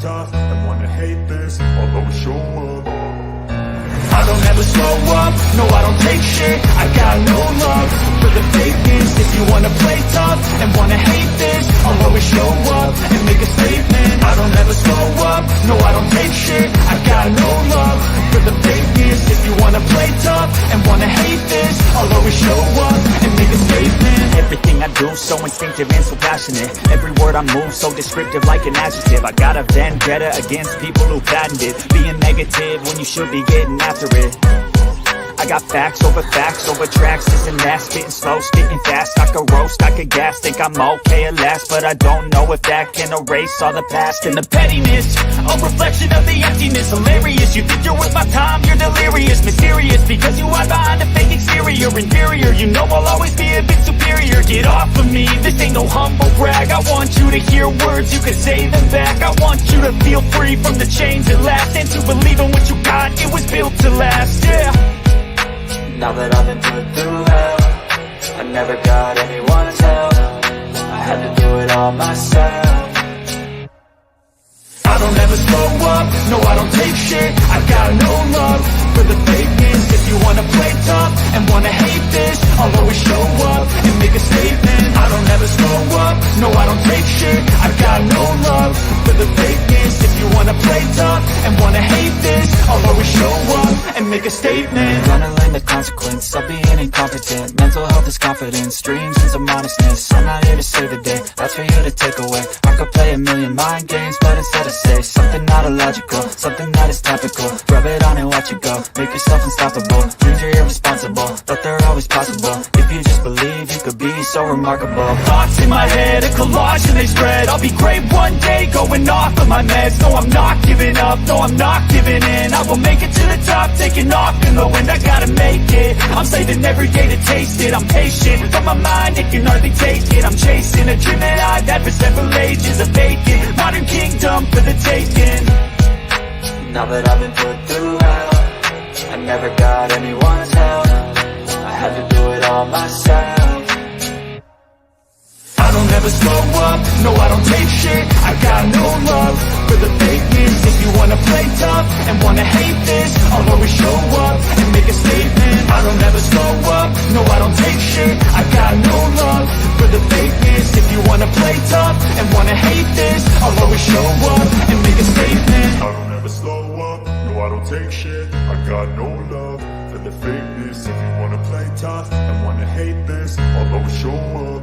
tough and wanna hate this, I'll always show up. I don't ever slow up, no I don't take shit. I got no love for the fakeness. If you wanna play tough and wanna hate this, I'll always show up and make a statement. I don't ever slow up, no I don't take shit. I got no love for the fakeness. If you wanna play tough and wanna hate this, I'll always show up and make a statement. Everything I do so instinctive and so passionate. Every word I move so descriptive like an adjective. I got a vendetta against people who patented being negative when you should be getting after it. I got facts over tracks, this and that. Spitting slow, spitting fast, I could roast, I could gas. Think I'm okay at last, but I don't know if that can erase all the past. And the pettiness, a reflection of the emptiness. Hilarious, you think you're worth my time, you're delirious. Mysterious, because you hide behind a fake exterior. Inferior, you know I'll always be a bit superior. Get off of me, this ain't no humble brag. I want you to hear words, you can say them back. I want you to feel free from the chains at last, and to believe in what you got, it was built to last, yeah. Now that I've been put through hell, I never got anyone's help. I had to do it all myself. I don't ever slow up, no I don't take shit. I got no love for the fakeness. If you wanna play tough and wanna hate this, I'll always show up and make a statement. I don't ever slow up, no I don't take shit. I got no love for the fakeness. If you wanna play tough and wanna hate this, I'll always show up and make a statement. Gonna learn the consequence of being incompetent. Mental health is confidence, dreams and some honestness. I'm not here to save the day, that's for you to take away. I could play a million mind games, but instead I say something not illogical, something that is topical. Rub it on and watch it go, make yourself unstoppable. Dreams are irresponsible, but they're always possible. If you just believe, you could be so remarkable. Thoughts in my head, a collage and they spread. I'll be great one day, going off of my meds. No, I'm not giving up, no, I'm not giving in. I will make it to the top, taking off in the wind. I gotta make it, I'm saving every day to taste it. I'm patient, but my mind, it can hardly take it. I'm chasing a dream that I've had for several ages. A vacant, modern kingdom for the taking. Now that I've been put through hell, I never got anyone's help. I had to do it all myself. I don't ever slow up, no I don't take shit. I got no love for the fakeness. If you wanna play tough and wanna hate this, I'll always show up and make a statement. I don't ever slow up, no I don't take shit. I got no love for the fakeness. If you wanna play tough and wanna hate this, I'll always show up and make a statement. I don't ever slow up, no I don't take shit. I got no love for the fakeness. If you wanna play tough and wanna hate this, I'll always show up.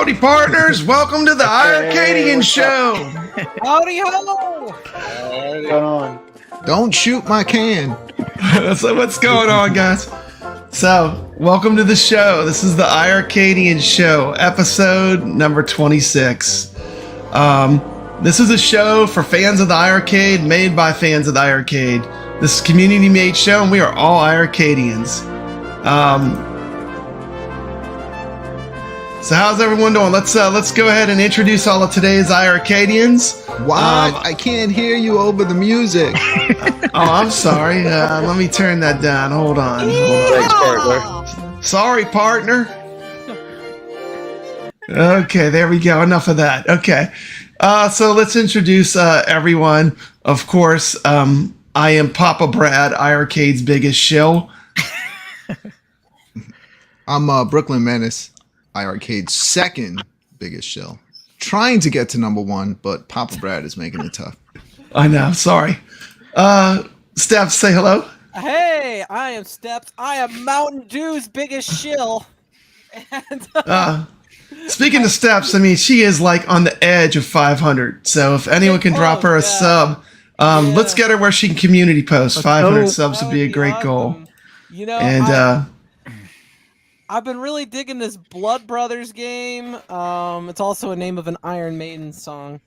Howdy, partners. Welcome to the iiRcadians show. Howdy ho! What's going on? Don't shoot my can. So what's going on, guys? So, welcome to the show. This is the iiRcadians show, episode number 26. This is a show for fans of the iiRcade, made by fans of the iiRcade. This is a community-made show, and we are all iiRcadians. So how's everyone doing? Let's go ahead and introduce all of today's iiRcadians. What? I can't hear you over the music. Oh, I'm sorry. Let me turn that down. Hold on. Thanks, partner. Sorry, partner. Okay, there we go. Enough of that. Okay. So let's introduce everyone. Of course, I am Papa Brad, iiRcade's biggest shill. I'm Booklyn Menace, iiRcade's second biggest shill. Trying to get to number one, but Papa Brad is making it tough. I know. Sorry. Steph, say hello. Hey, I am Steps. I am Mountain Dew's biggest shill. And Speaking of Steps, I mean, she is like on the edge of 500. So if anyone can drop her a sub, let's get her where she can community post. 500 subs would be a great goal. You know, And I've been really digging this Blood Brothers game. It's also a name of an Iron Maiden song,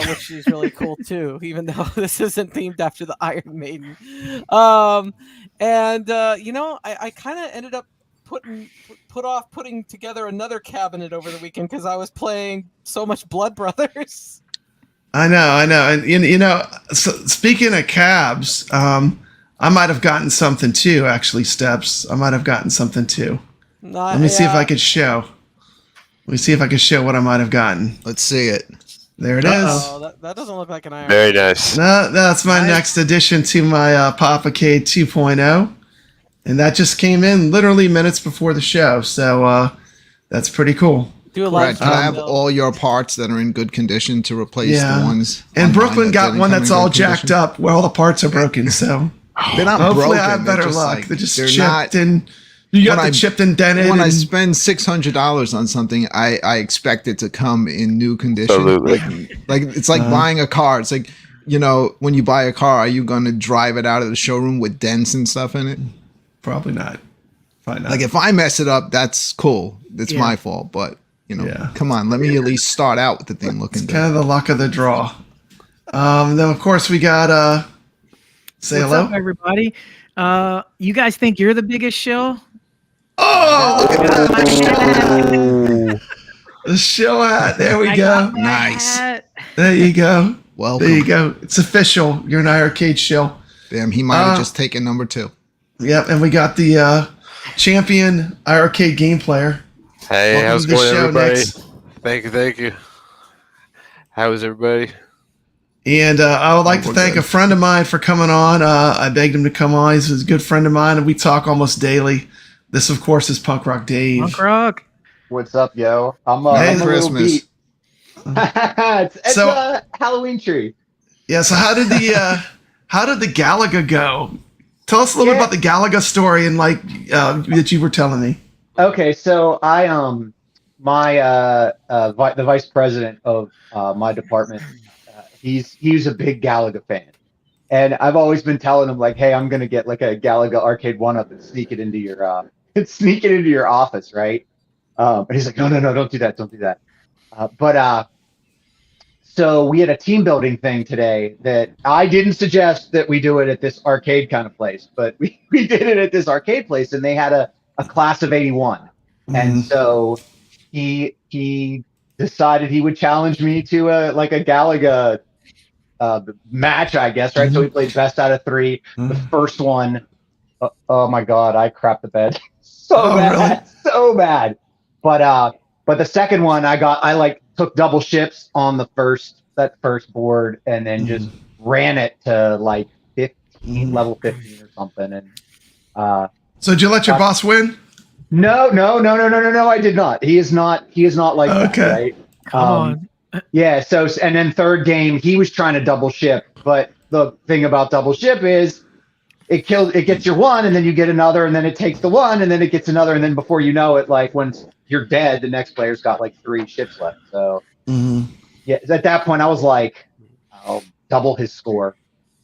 which is really cool too, even though this isn't themed after the Iron Maiden. You know, I kind of ended up putting together another cabinet over the weekend because I was playing so much Blood Brothers. I know. And you know, so speaking of cabs, I might have gotten something too, actually, Steps. I might have gotten something too. Let me see if I could show. Let me see if I can show what I might have gotten. Let's see it. There it is. Oh, that doesn't look like an iron. Very nice. No, that's my next addition to my PapaCade 2.0. And that just came in literally minutes before the show. So that's pretty cool. Do a Brad, lot can I have all your parts that are in good condition to replace the ones? And online Brooklyn that got didn't one come that's in good all condition? jacked up where all the parts are broken. So They're not hopefully broken. I have they're better just luck. like- They're just they're chipped not- and you got when the I- chipped and dented. When I and- spend $600 on something, I expect it to come in new condition. Absolutely. Like it's like buying a car. It's like, you know, when you buy a car, are you going to drive it out of the showroom with dents and stuff in it? Probably not. Probably not. Like if I mess it up, that's cool. It's my fault. But you know, come on, let me at least start out with the thing looking it's good. kind of the luck of the draw. Then of course we got say What's hello. up, everybody? You guys think you're the biggest show? Oh, look at My hat. the show hat. There we I go. got my Nice. hat. There you go. Welcome. There you go. It's official. You're an iiRcade show. Damn, he might have just taken number 2. Yep, and we got the champion iiRcade game player. Hey, Welcome how's to it the going, show, everybody? Nix. Thank you. How is everybody? And I would like to thank a friend of mine for coming on. I begged him to come on. He's a good friend of mine, and we talk almost daily. This, of course, is Punk Rock Dave. Punk rock. What's up, yo? I'm Hey, I'm a little Christmas. beat. it's So- a Halloween tree. Yeah. So how did the Galaga go? Tell us a little bit about the Galaga story and like that you were telling me. Okay, so I the vice president of my department, he's a big Galaga fan, and I've always been telling him like, hey, I'm gonna get like a Galaga arcade 1-up and sneak it into your office, right? And he's like, no, don't do that. So we had a team building thing today that I didn't suggest that we do it at this arcade kind of place, but we did it at this arcade place, and they had a class of 81. And so he decided he would challenge me to a Galaga match, I guess, right? So we played best out of 3. The first one, oh my God, I crapped the bed so bad. But the second one, I took double ships on that first board, and then just ran it to like 15, level 15 or something. And So did you let your boss win? no, I did not. He is not like that, right? Come on. Yeah. So and then third game, he was trying to double ship, but the thing about double ship is it gets your one, and then you get another, and then it takes the one, and then it gets another, and then before you know it, like when you're dead. The next player's got like 3 ships left. So Mhm. yeah, at that point I was like, I'll double his score.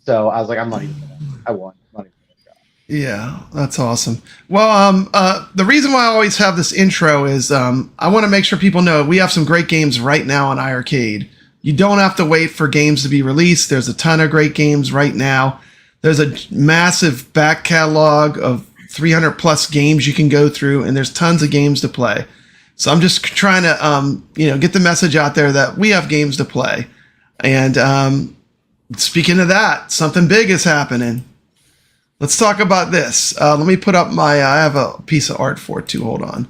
So I was like, I'm not even gonna. I won. I'm not even gonna try. Yeah, that's awesome. Well, the reason why I always have this intro is I want to make sure people know we have some great games right now on iiRcade. You don't have to wait for games to be released. There's a ton of great games right now. There's a massive back catalog of 300 plus games you can go through, and there's tons of games to play. So I'm just trying to, get the message out there that we have games to play. And speaking of that, something big is happening. Let's talk about this. Let me put up I have a piece of art for it too. Hold on.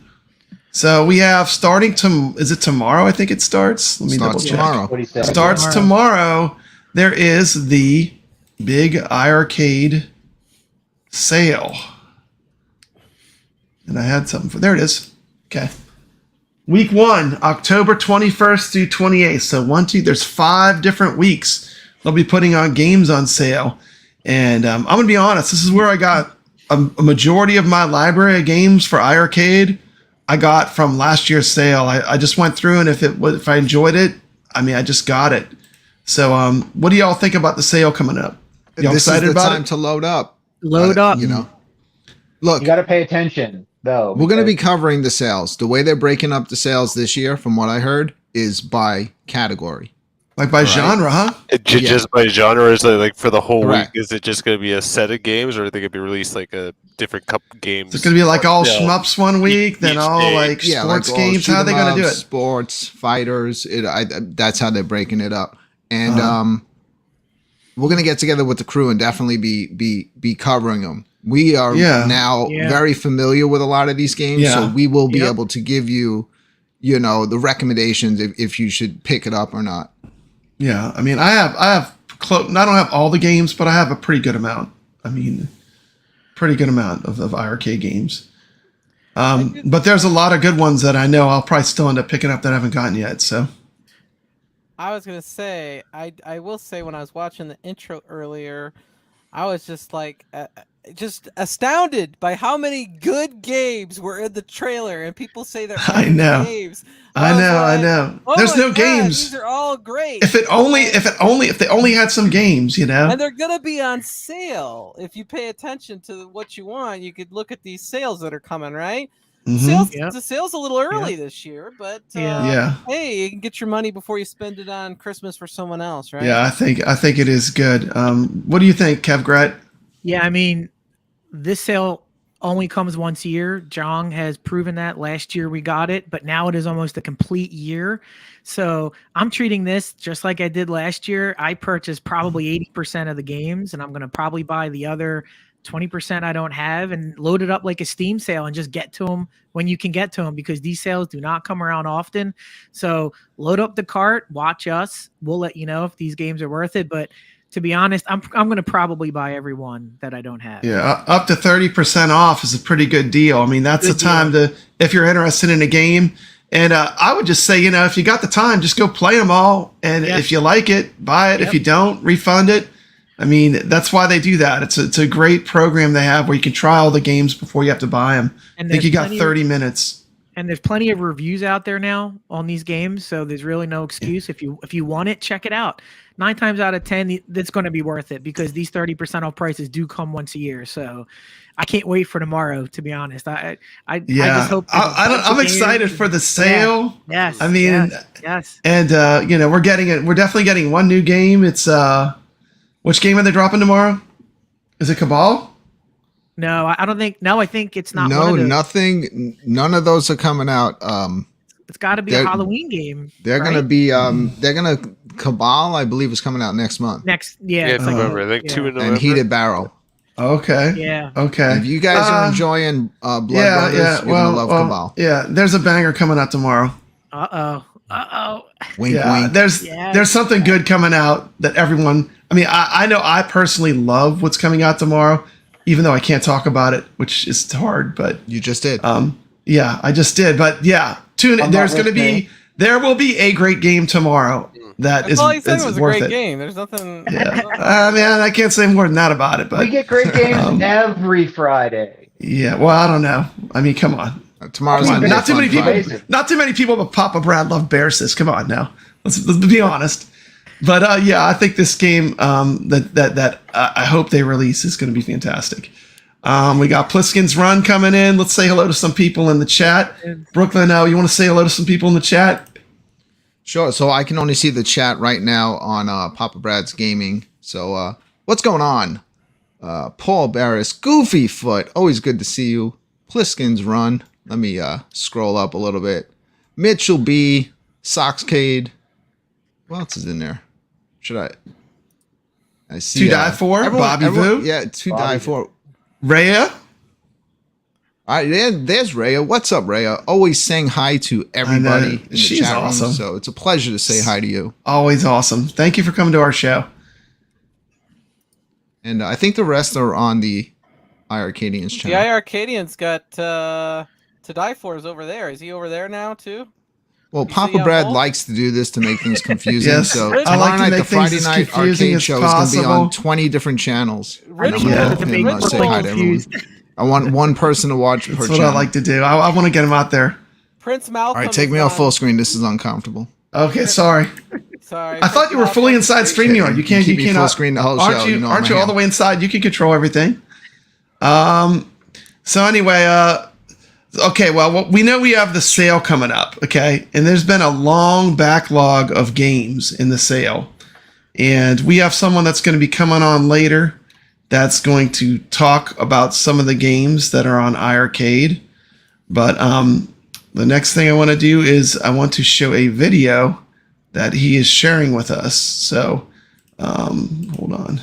So we have is it tomorrow? I think it starts. Let me double check. Tomorrow. What do you say? Starts tomorrow. There is the big iiRcade sale. And I had something there it is. Okay. Week 1, October 21st through 28th. So there's 5 different weeks. They'll be putting on games on sale. And I'm going to be honest, this is where I got a majority of my library of games for iiRcade. I got from last year's sale. I just went through, and if I enjoyed it, I just got it. So what do y'all think about the sale coming up? Y'all This excited is the about time it? to load up. Load up. Look, You got to pay attention though. we're going to be because- covering the sales. The way they're breaking up the sales this year, from what I heard, is by category. Like by genre, huh? Just by genre, is it like for the whole Correct. week? Is it just going to be a set of games, or are they going to be released like a different cup games? It's going to be like all Yeah. shmups one week, then Each all day. like Yeah, sports all games. shoot How are they 'em going to do ups, it? Sports, fighters. That's how they're breaking it up. And we're going to get together with the crew and definitely be covering them. We are now very familiar with a lot of these games, so we will be able to give you, the recommendations if you should pick it up or not. Yeah, I have I don't have all the games, but I have a pretty good amount. Pretty good amount of iiRcade games. But there's a lot of good ones that I know I'll probably still end up picking up that I haven't gotten yet. So I was gonna say, I will say, when I was watching the intro earlier, I was just like, just astounded by how many good games were in the trailer, and people say they're I know. games. I know. Oh There's my no God, games. These are all great. If they only had some games, And they're gonna be on sale. If you pay attention to what you want, you could look at these sales that are coming, right? Mhm. The sale's a little early this year, but Yeah. hey, you can get your money before you spend it on Christmas for someone else, right? Yeah, I think it is good. What do you think, kevgret? Yeah, this sale only comes once a year. Jong has proven that. Last year we got it, but now it is almost a complete year. So I'm treating this just like I did last year. I purchased probably 80% of the games, and I'm going to probably buy the other 20% I don't have and load it up like a Steam sale and just get to them when you can get to them, because these sales do not come around often. So load up the cart, watch us. We'll let you know if these games are worth it. But to be honest, I'm going to probably buy every one that I don't have. Yeah, up to 30% off is a pretty good deal. That's the time if you're interested in a game. And I would just say, if you got the time, just go play them all. And if you like it, buy it. If you don't, refund it. That's why they do that. It's a great program they have where you can try all the games before you have to buy them. And I think you got 30 minutes. And there's plenty of reviews out there now on these games, so there's really no excuse. If you want it, check it out. 9 times out of 10, it's going to be worth it, because these 30% off prices do come once a year. So I can't wait for tomorrow, to be honest. I just hope. I'm excited for the sale. Yes. Yes. And we're definitely getting one new game. It's which game are they dropping tomorrow? Is it Cabal? No, I don't think. No, I think it's not. No, nothing. None of those are coming out. It's got to be a Halloween game. They're gonna be. They're gonna Cabal, I believe, is coming out next month. It's November. I think 2 in November. And Heated Barrel. Okay. Yeah. Okay. If you guys are enjoying Blood Brothers, you're gonna love Cabal. Yeah, there's a banger coming out tomorrow. Wink, yeah, wink. There's something good coming out that everyone. I know I personally love what's coming out tomorrow, even though I can't talk about it, which is hard. But you just did. Yeah, I just did. But yeah, tune in. There will be a great game tomorrow. That is all he said was a worth great it. game. There's nothing. Yeah. I can't say more than that about it. But we get great games every Friday. Yeah. Well, I don't know. Come on. Tomorrow's Come on, gonna be a not too fun many people. fight. Not too many people, but Papa Brad love Bear Sis. Come on now, let's be honest. But yeah, I think this game that I hope they release is going to be fantastic. We got Pliskin's Run coming in. Let's say hello to some people in the chat. Brooklyn, you want to say hello to some people in the chat? Sure. So I can only see the chat right now on Papa Brad's Gaming. So what's going on? Paul Barris, Goofy Foot, always good to see you. Pliskin's Run. Let me scroll up a little bit. Mitchell B, Soxcade. Who else is in there? Should I see? To Die For, Bobby Vu. Yeah, To Die For. Rhea. All right, there's Rhea. What's up, Rhea? Always saying hi to everybody in the She's chat room. awesome. So it's a pleasure to say hi to you. Always awesome. Thank you for coming to our show. And I think the rest are on the iiRcadians The channel. iiRcadians got To Die For is over there. Is he over there now too? Well, You Papa see on Brad both? likes to do this to make things confusing. Yes, So I tomorrow like to night, make the things Friday as night confusing arcade as show is going to be possible. on 20 different channels. Rich And I'm Yeah. gonna To have make him, say Brooklyn hi to everyone. confused. I want one person to watch per That's channel. what I like to do. I want to get them out there. Prince Malcolm. All right, take is me off on- full screen. This is uncomfortable. Okay, sorry. Sorry. I thought you were fully inside StreamYard. You can't. Keep You me full cannot. screen the whole Aren't show. you? You know Aren't I'm you a all the ham. way inside? You can control everything. So anyway, okay. Well, we know we have the sale coming up. Okay, and there's been a long backlog of games in the sale, and we have someone that's going to be coming on later that's going to talk about some of the games that are on iiRcade. But the next thing I want to do is I want to show a video that he is sharing with us. So hold on.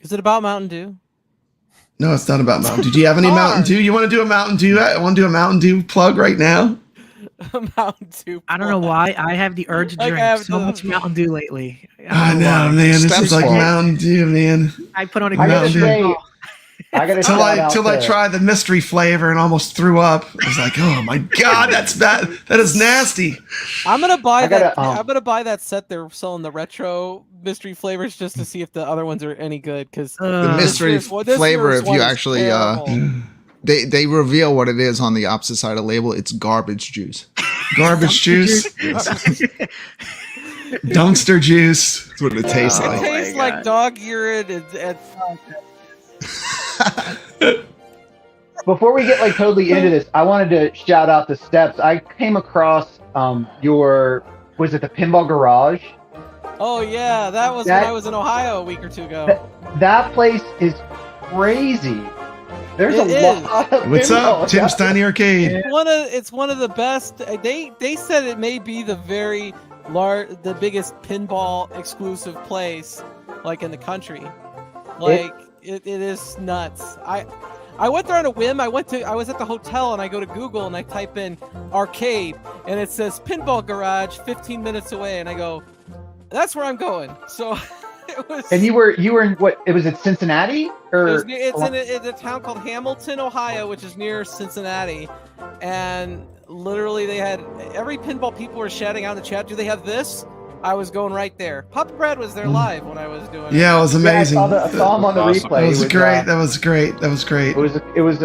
Is it about Mountain Dew? No, it's not about Mountain Dew. Do you have any Mountain Dew? You want to do a Mountain Dew? I want to do a Mountain Dew plug right now. Mountain Dew. I don't know why I have the urge to Like I drink have so to- much Mountain Dew lately. I don't know, why. man. This Steps is like forward. Mountain Dew, man. I put on a I gotta Mountain Dew. say, I gotta Till shout out I to- tried the mystery flavor and almost threw up. I was like, oh my god, that's bad. That is nasty. I'm gonna buy I gotta, that. I'm gonna buy that set they're selling the retro mystery flavors just to see if the other ones are any good. Because The mystery this flavor, year's if one you is actually, terrible. they reveal what it is on the opposite side of the label. It's garbage juice. Garbage juice. Dumpster juice. That's what it tastes It like. tastes like dog urine and Before we get like totally into this, I wanted to shout out the steps. I came across was it the Pinball Garage? oh yeah, that was That- when I was in Ohio a week or two ago. That place is crazy. There's It a lot of What's pinball. up, Tim Steiny Arcade? It's one of the best. They said it may be the the biggest pinball exclusive place like in the country. Like it is nuts. I went there on a whim. I was at the hotel and I go to Google and I type in arcade and it says Pinball Garage 15 minutes away and I go, that's where I'm going. So it was. And you were in what? It was at Cincinnati or It's in a town called Hamilton, Ohio, which is near Cincinnati, and literally they had every pinball people were shouting out in the chat. Do they have this? I was going right there. Papa Brad was there live when I was doing it. Yeah, it was amazing. Yeah, I saw him on the Awesome. replay. That was great. uh, That was great. That was great. It was.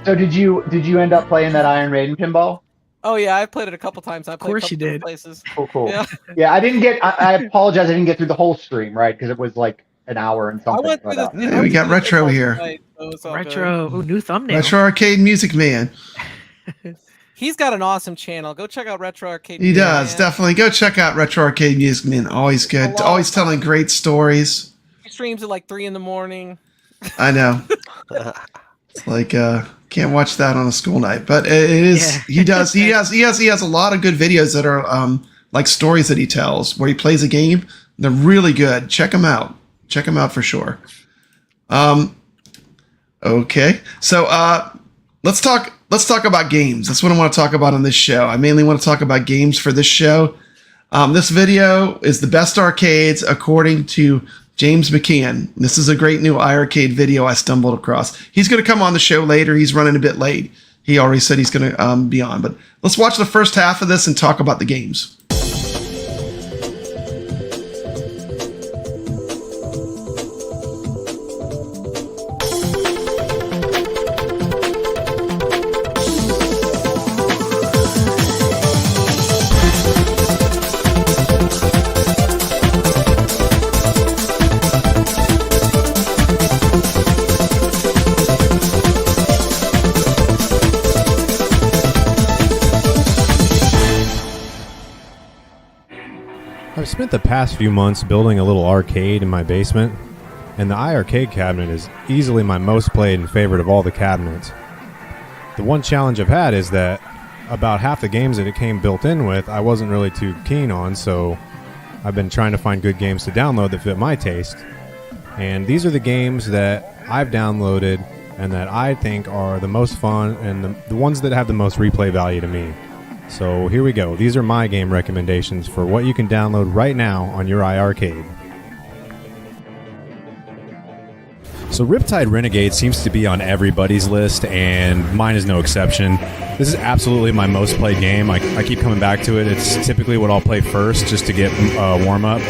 So did you end up playing that Iron Maiden pinball? Oh yeah, I played it a couple times. I played course a couple you different did. places. Cool. Yeah. Yeah, I didn't get. I apologize. I didn't get through the whole stream, right? Because it was like an hour and I something. went through but, the. Yeah, we got retro here. Tonight, so it's all good. Retro. Ooh, new thumbnail. Retro Arcade Music Man. He's got an awesome channel. Go check out Retro Arcade. He does, Man. definitely. Go check out Retro Arcade Music Man. Always good. Hello. Always telling great stories. He streams at like 3 a.m. I know. It's like can't watch that on a school night, but it is. Yeah. He has a lot of good videos that are like stories that he tells where he plays a game. They're really good. Check them out. Check them out for sure. Okay, so let's talk about games. That's what I want to talk about on this show. I mainly want to talk about games for this show. This video is the best arcades according to James McKeown. This is a great new iiRcade video I stumbled across. He's going to come on the show later. He's running a bit late. He already said he's going to be on. But let's watch the first half of this and talk about the games. spent the past few months building a little arcade in my basement, and the iiRcade cabinet is easily my most played and favorite of all the cabinets. The one challenge I've had is that about half the games that it came built in with I wasn't really too keen on, so I've been trying to find good games to download that fit my taste. And these are the games that I've downloaded and that I think are the most fun and the ones that have the most replay value to me. So here we go. These are my game recommendations for what you can download right now on your iiRcade. So Riptide Renegade seems to be on everybody's list, and mine is no exception. This is absolutely my most played game. I keep coming back to it. It's typically what I'll play first just to get warm up.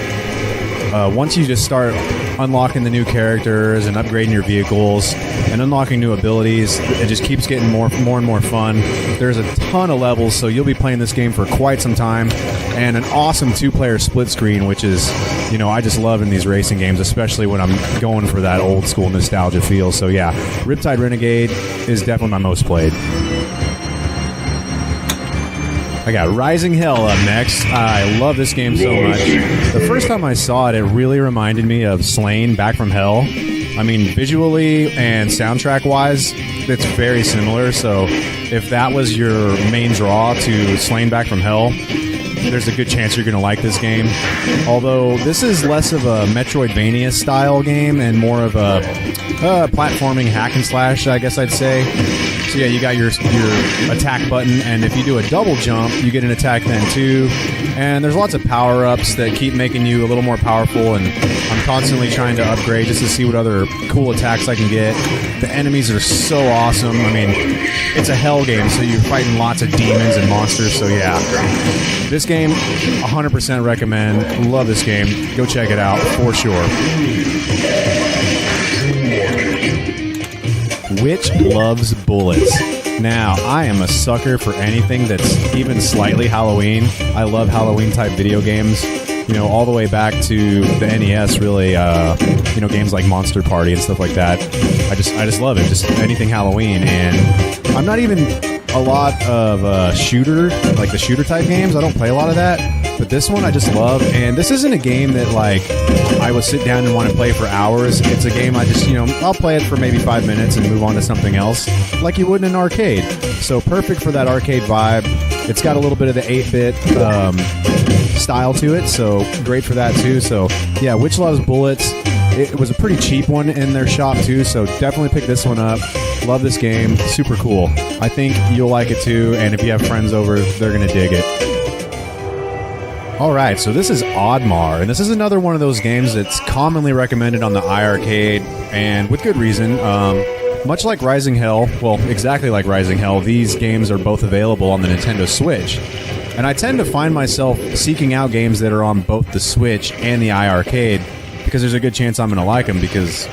Once you just start unlocking the new characters and upgrading your vehicles and unlocking new abilities, it just keeps getting more and more fun. There's a ton of levels, so you'll be playing this game for quite some time, and an awesome two-player split screen, which is, you know, I just love in these racing games, especially when I'm going for that old school nostalgia feel. So yeah, Riptide Renegade is definitely my most played. I got Rising Hell up next. I love this game so much. The first time I saw it, it really reminded me of Slain Back from Hell. I mean, visually and soundtrack-wise, it's very similar. So if that was your main draw to Slain Back from Hell, there's a good chance you're going to like this game. Although this is less of a Metroidvania style game and more of a platforming hack and slash, I guess I'd say. So yeah, you got your attack button, and if you do a double jump, you get an attack then too. And there's lots of power-ups that keep making you a little more powerful, and I'm constantly trying to upgrade just to see what other cool attacks I can get. The enemies are so awesome. I mean, it's a hell game, so you're fighting lots of demons and monsters, so yeah. This game, 100% recommend. Love this game. Go check it out for sure. Which loves bullets? Now, I am a sucker for anything that's even slightly Halloween. I love Halloween-type video games. You know, all the way back to the NES, really. You know, games like Monster Party and stuff like that. I just love it. Just anything Halloween. And I'm not even a lot of shooter, like the shooter-type games. I don't play a lot of that. But this one I just love, and this isn't a game that, like, I would sit down and want to play for hours. It's a game I just, you know, I'll play it for maybe 5 minutes and move on to something else, like you would in an arcade. So perfect for that arcade vibe. It's got a little bit of the 8-bit style to it, so great for that too. So yeah, Which Loves Bullets. It was a pretty cheap one in their shop too, so definitely pick this one up. Love this game, super cool. I think you'll like it too, and if you have friends over, they're gonna dig it. Alright, so this is Oddmar, and this is another one of those games that's commonly recommended on the iiRcade, and with good reason. Much like Rising Hell, well, exactly like Rising Hell, these games are both available on the Nintendo Switch. And I tend to find myself seeking out games that are on both the Switch and the iiRcade, because there's a good chance I'm going to like them, because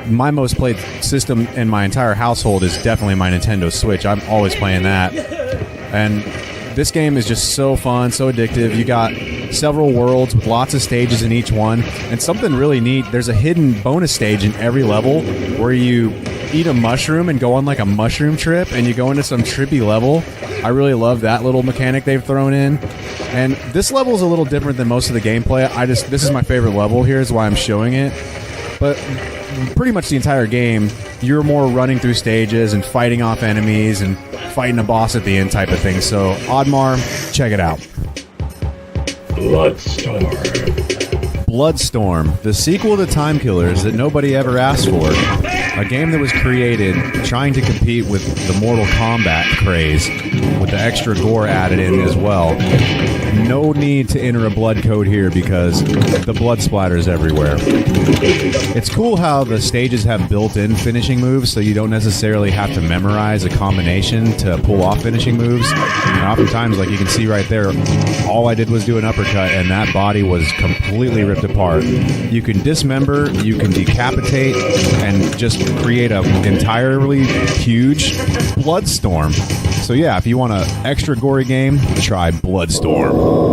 my most played system in my entire household is definitely my Nintendo Switch. I'm always playing that. And this game is just so fun, so addictive. You got several worlds with lots of stages in each one. And something really neat, there's a hidden bonus stage in every level where you eat a mushroom and go on like a mushroom trip, and you go into some trippy level. I really love that little mechanic they've thrown in. And this level is a little different than most of the gameplay. This is my favorite level here, is why I'm showing it. But pretty much the entire game, you're more running through stages and fighting off enemies and fighting a boss at the end type of thing. So Oddmar, check it out. Bloodstorm, the sequel to Time Killers that nobody ever asked for. A game that was created trying to compete with the Mortal Kombat craze, with the extra gore added in as well. No need to enter a blood code here because the blood splatters everywhere. It's cool how the stages have built-in finishing moves, so you don't necessarily have to memorize a combination to pull off finishing moves. And oftentimes, like you can see right there, all I did was do an uppercut and that body was completely ripped apart. You can dismember, you can decapitate, and just create an entirely huge Bloodstorm. So yeah, if you want an extra gory game, try Bloodstorm.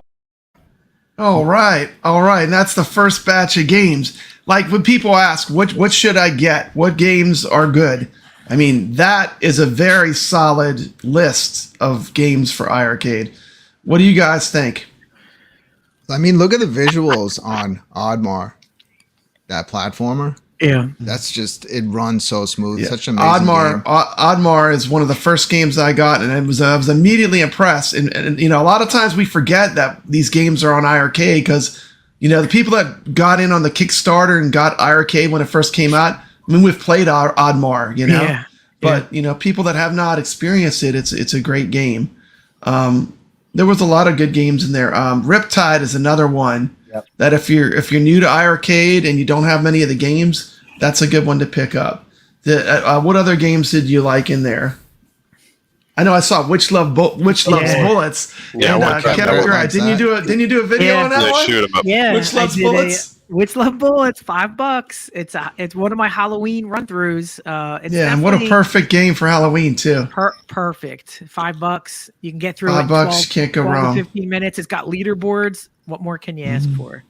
All right. And that's the first batch of games. Like when people ask, what should I get? What games are good? I mean, that is a very solid list of games for iiRcade. What do you guys think? I mean, look at the visuals on Oddmar, that platformer. Yeah, that's just, it runs so smooth. Yeah. Such an amazing game. Oddmar is one of the first games I got, and I was immediately impressed. And you know, a lot of times we forget that these games are on iiRcade because, you know, the people that got in on the Kickstarter and got iiRcade when it first came out. I mean, we've played Oddmar, you know, but you know, people that have not experienced it, it's a great game. There was a lot of good games in there. Riptide is another one. That if you're new to iiRcade and you don't have many of the games, that's a good one to pick up. What other games did you like in there? I know I saw Which Loves Bullets. Yeah, and kevgret, didn't you do a video on that one? Shoot 'em up. yeah. Which Loves Bullets? Which Love Bullets, $5. It's one of my Halloween run-throughs. It's and what a perfect game for Halloween too. Perfect. $5. You can get through $5, it. 12, can't go 12 to wrong. 15 minutes. It's got leaderboards. What more can you ask for?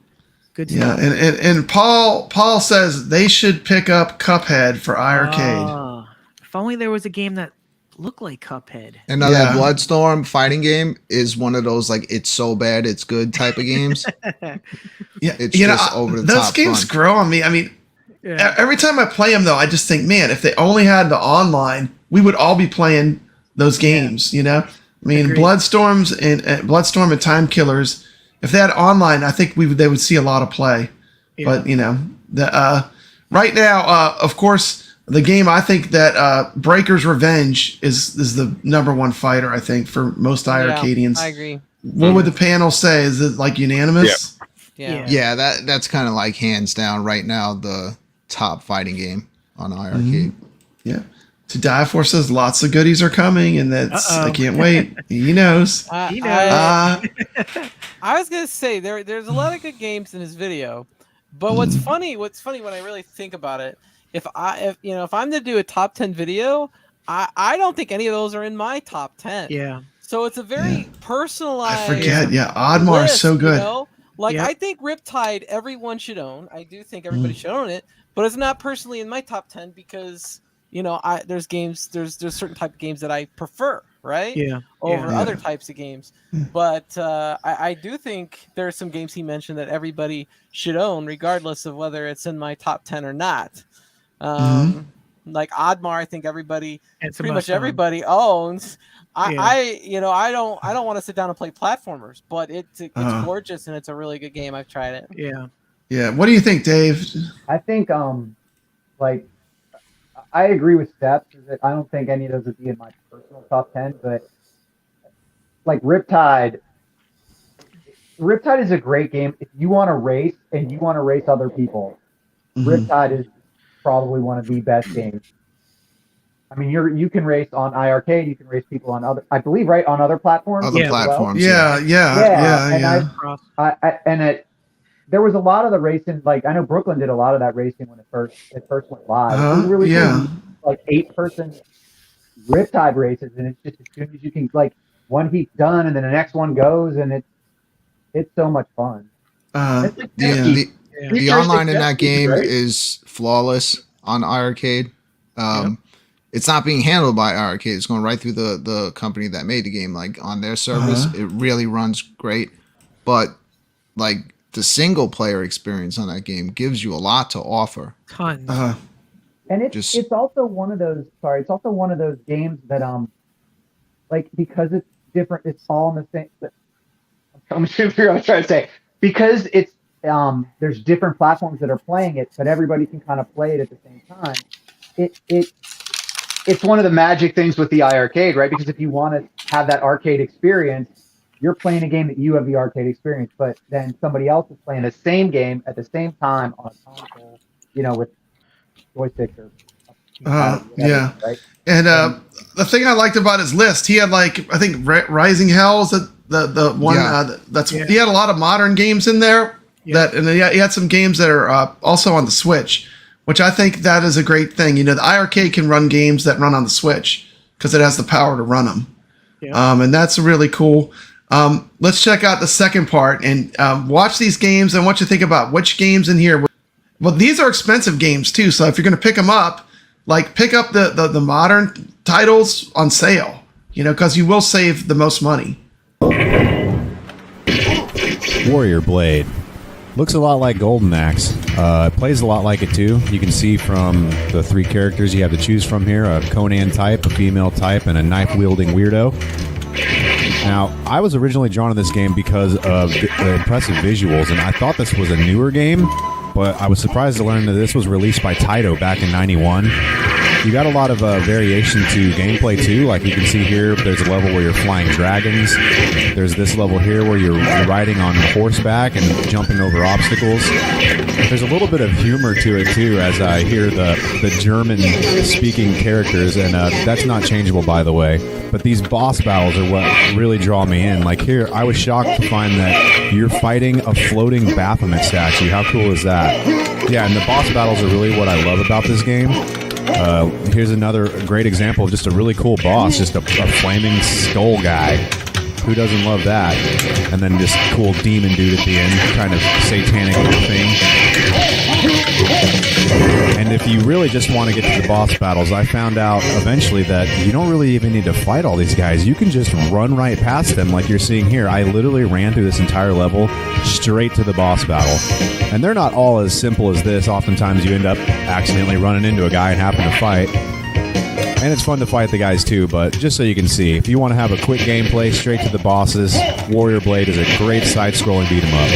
Good stuff. Yeah, and Paul says they should pick up Cuphead for iiRcade. If only there was a game that looked like Cuphead. And now that Bloodstorm fighting game is one of those, like, it's so bad it's good type of games. Yeah, it's just over the top. Those games fun. grow on me. I mean, every time I play them, though, I just think, man, if they only had the online, we would all be playing those games. You know, I mean, Agreed. Bloodstorm and Time Killers. If they had online, I think they would see a lot of play. Yeah. But you know, right now, of course, the game I think that Breaker's Revenge is the #1 fighter. I think for most iiRcadians. I agree. What would the panel say? Is it like unanimous? Yeah, that's kind of like hands down right now the top fighting game on iiRcade. Yeah. To Die For says lots of goodies are coming, and that's I can't wait. He knows. He knows. I was gonna say there's a lot of good games in this video, but what's funny when I really think about it, if I'm to do a top 10 video, I don't think any of those are in my top 10. Yeah. So it's a very personalized. I forget. Yeah, Oddmar is so good. You know? Like I think Riptide everyone should own. I do think everybody should own it, but it's not personally in my top 10 because there's certain type of games that I prefer, right? Over other types of games. But I do think there are some games he mentioned that everybody should own, regardless of whether it's in my top 10 or not. Like Oddmar, I think pretty much everybody owns. I don't want to sit down and play platformers, but it's gorgeous and it's a really good game. I've tried it. Yeah. What do you think, Dave? I think I agree with Steph. That I don't think any of those would be in my personal top 10, but like Riptide is a great game. If you want to race and you want to race other people, Riptide is probably one of the best games. I mean, you can race on iiRcade, you can race people on other platforms. Other platforms. There was a lot of the racing. Like I know Booklyn did a lot of that racing when it first went live. It was really cool. Like 8-person Riptide races, and it's just as soon as you can, like one heat's done, and then the next one goes, and it's so much fun. The online in that game is flawless on iiRcade. It's not being handled by iiRcade. It's going right through the company that made the game. Like on their service, it really runs great. But like the single player experience on that game gives you a lot to offer. Tons. And it's also one of those. Sorry, it's also one of those games that like because it's different. It's all in the same. I'm trying to say because it's there's different platforms that are playing it, but everybody can kind of play it at the same time. It's one of the magic things with the iiRcade, right? Because if you want to have that arcade experience, you're playing a game that you have the arcade experience, but then somebody else is playing the same game at the same time on a console, with joysticks or whatever, right? And the thing I liked about his list, he had I think Rising Hell's the one he had a lot of modern games in there and he had some games that are also on the Switch, which I think that is a great thing. The iiRcade can run games that run on the Switch because it has the power to run them. And that's really cool. Let's check out the second part and watch these games and what you think about which games in here. Well, these are expensive games too. So if you're going to pick them up, pick up the modern titles on sale, because you will save the most money. Warrior Blade. Looks a lot like Golden Axe. It plays a lot like it too. You can see from the 3 characters you have to choose from here, a Conan type, a female type, and a knife-wielding weirdo. Now, I was originally drawn to this game because of the impressive visuals, and I thought this was a newer game, but I was surprised to learn that this was released by Taito back in '91. You got a lot of variation to gameplay too. Like you can see here, there's a level where you're flying dragons. There's this level here where you're riding on horseback and jumping over obstacles. There's a little bit of humor to it too, as I hear the German-speaking characters, and that's not changeable, by the way. But these boss battles are what really draw me in. Like here, I was shocked to find that you're fighting a floating Baphomet statue. How cool is that? Yeah, and the boss battles are really what I love about this game. Here's another great example of just a really cool boss, just a flaming skull guy. Who doesn't love that? And then this cool demon dude at the end, kind of satanic thing. And if you really just want to get to the boss battles, I found out eventually that you don't really even need to fight all these guys. You can just run right past them like you're seeing here. I literally ran through this entire level straight to the boss battle. And they're not all as simple as this. Oftentimes you end up accidentally running into a guy and having to fight. And it's fun to fight the guys too, but just so you can see, if you want to have a quick gameplay straight to the bosses, Warrior Blade is a great side-scrolling beat-em-up.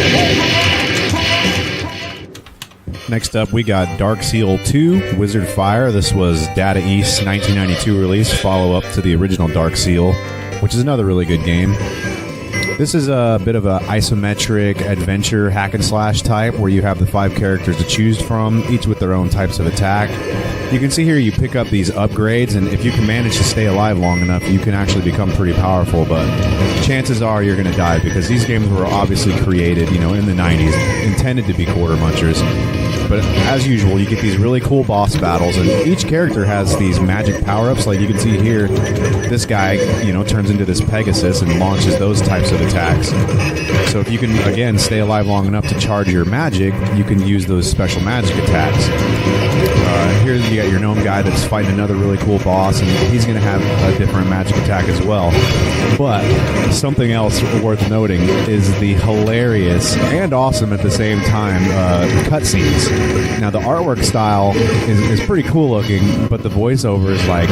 Next up, we got Dark Seal 2, Wizard Fire. This was Data East's 1992 release, follow-up to the original Dark Seal, which is another really good game. This is a bit of an isometric adventure hack-and-slash type, where you have the 5 characters to choose from, each with their own types of attack. You can see here you pick up these upgrades, and if you can manage to stay alive long enough, you can actually become pretty powerful, but chances are you're going to die, because these games were obviously created, in the 90s, intended to be quarter munchers. But as usual, you get these really cool boss battles, and each character has these magic power-ups. Like you can see here, this guy, turns into this Pegasus and launches those types of attacks. So if you can, again, stay alive long enough to charge your magic, you can use those special magic attacks. Here you got your gnome guy that's fighting another really cool boss, and he's going to have a different magic attack as well. But something else worth noting is the hilarious and awesome at the same time cutscenes. Now, the artwork style is pretty cool looking, but the voiceover is like,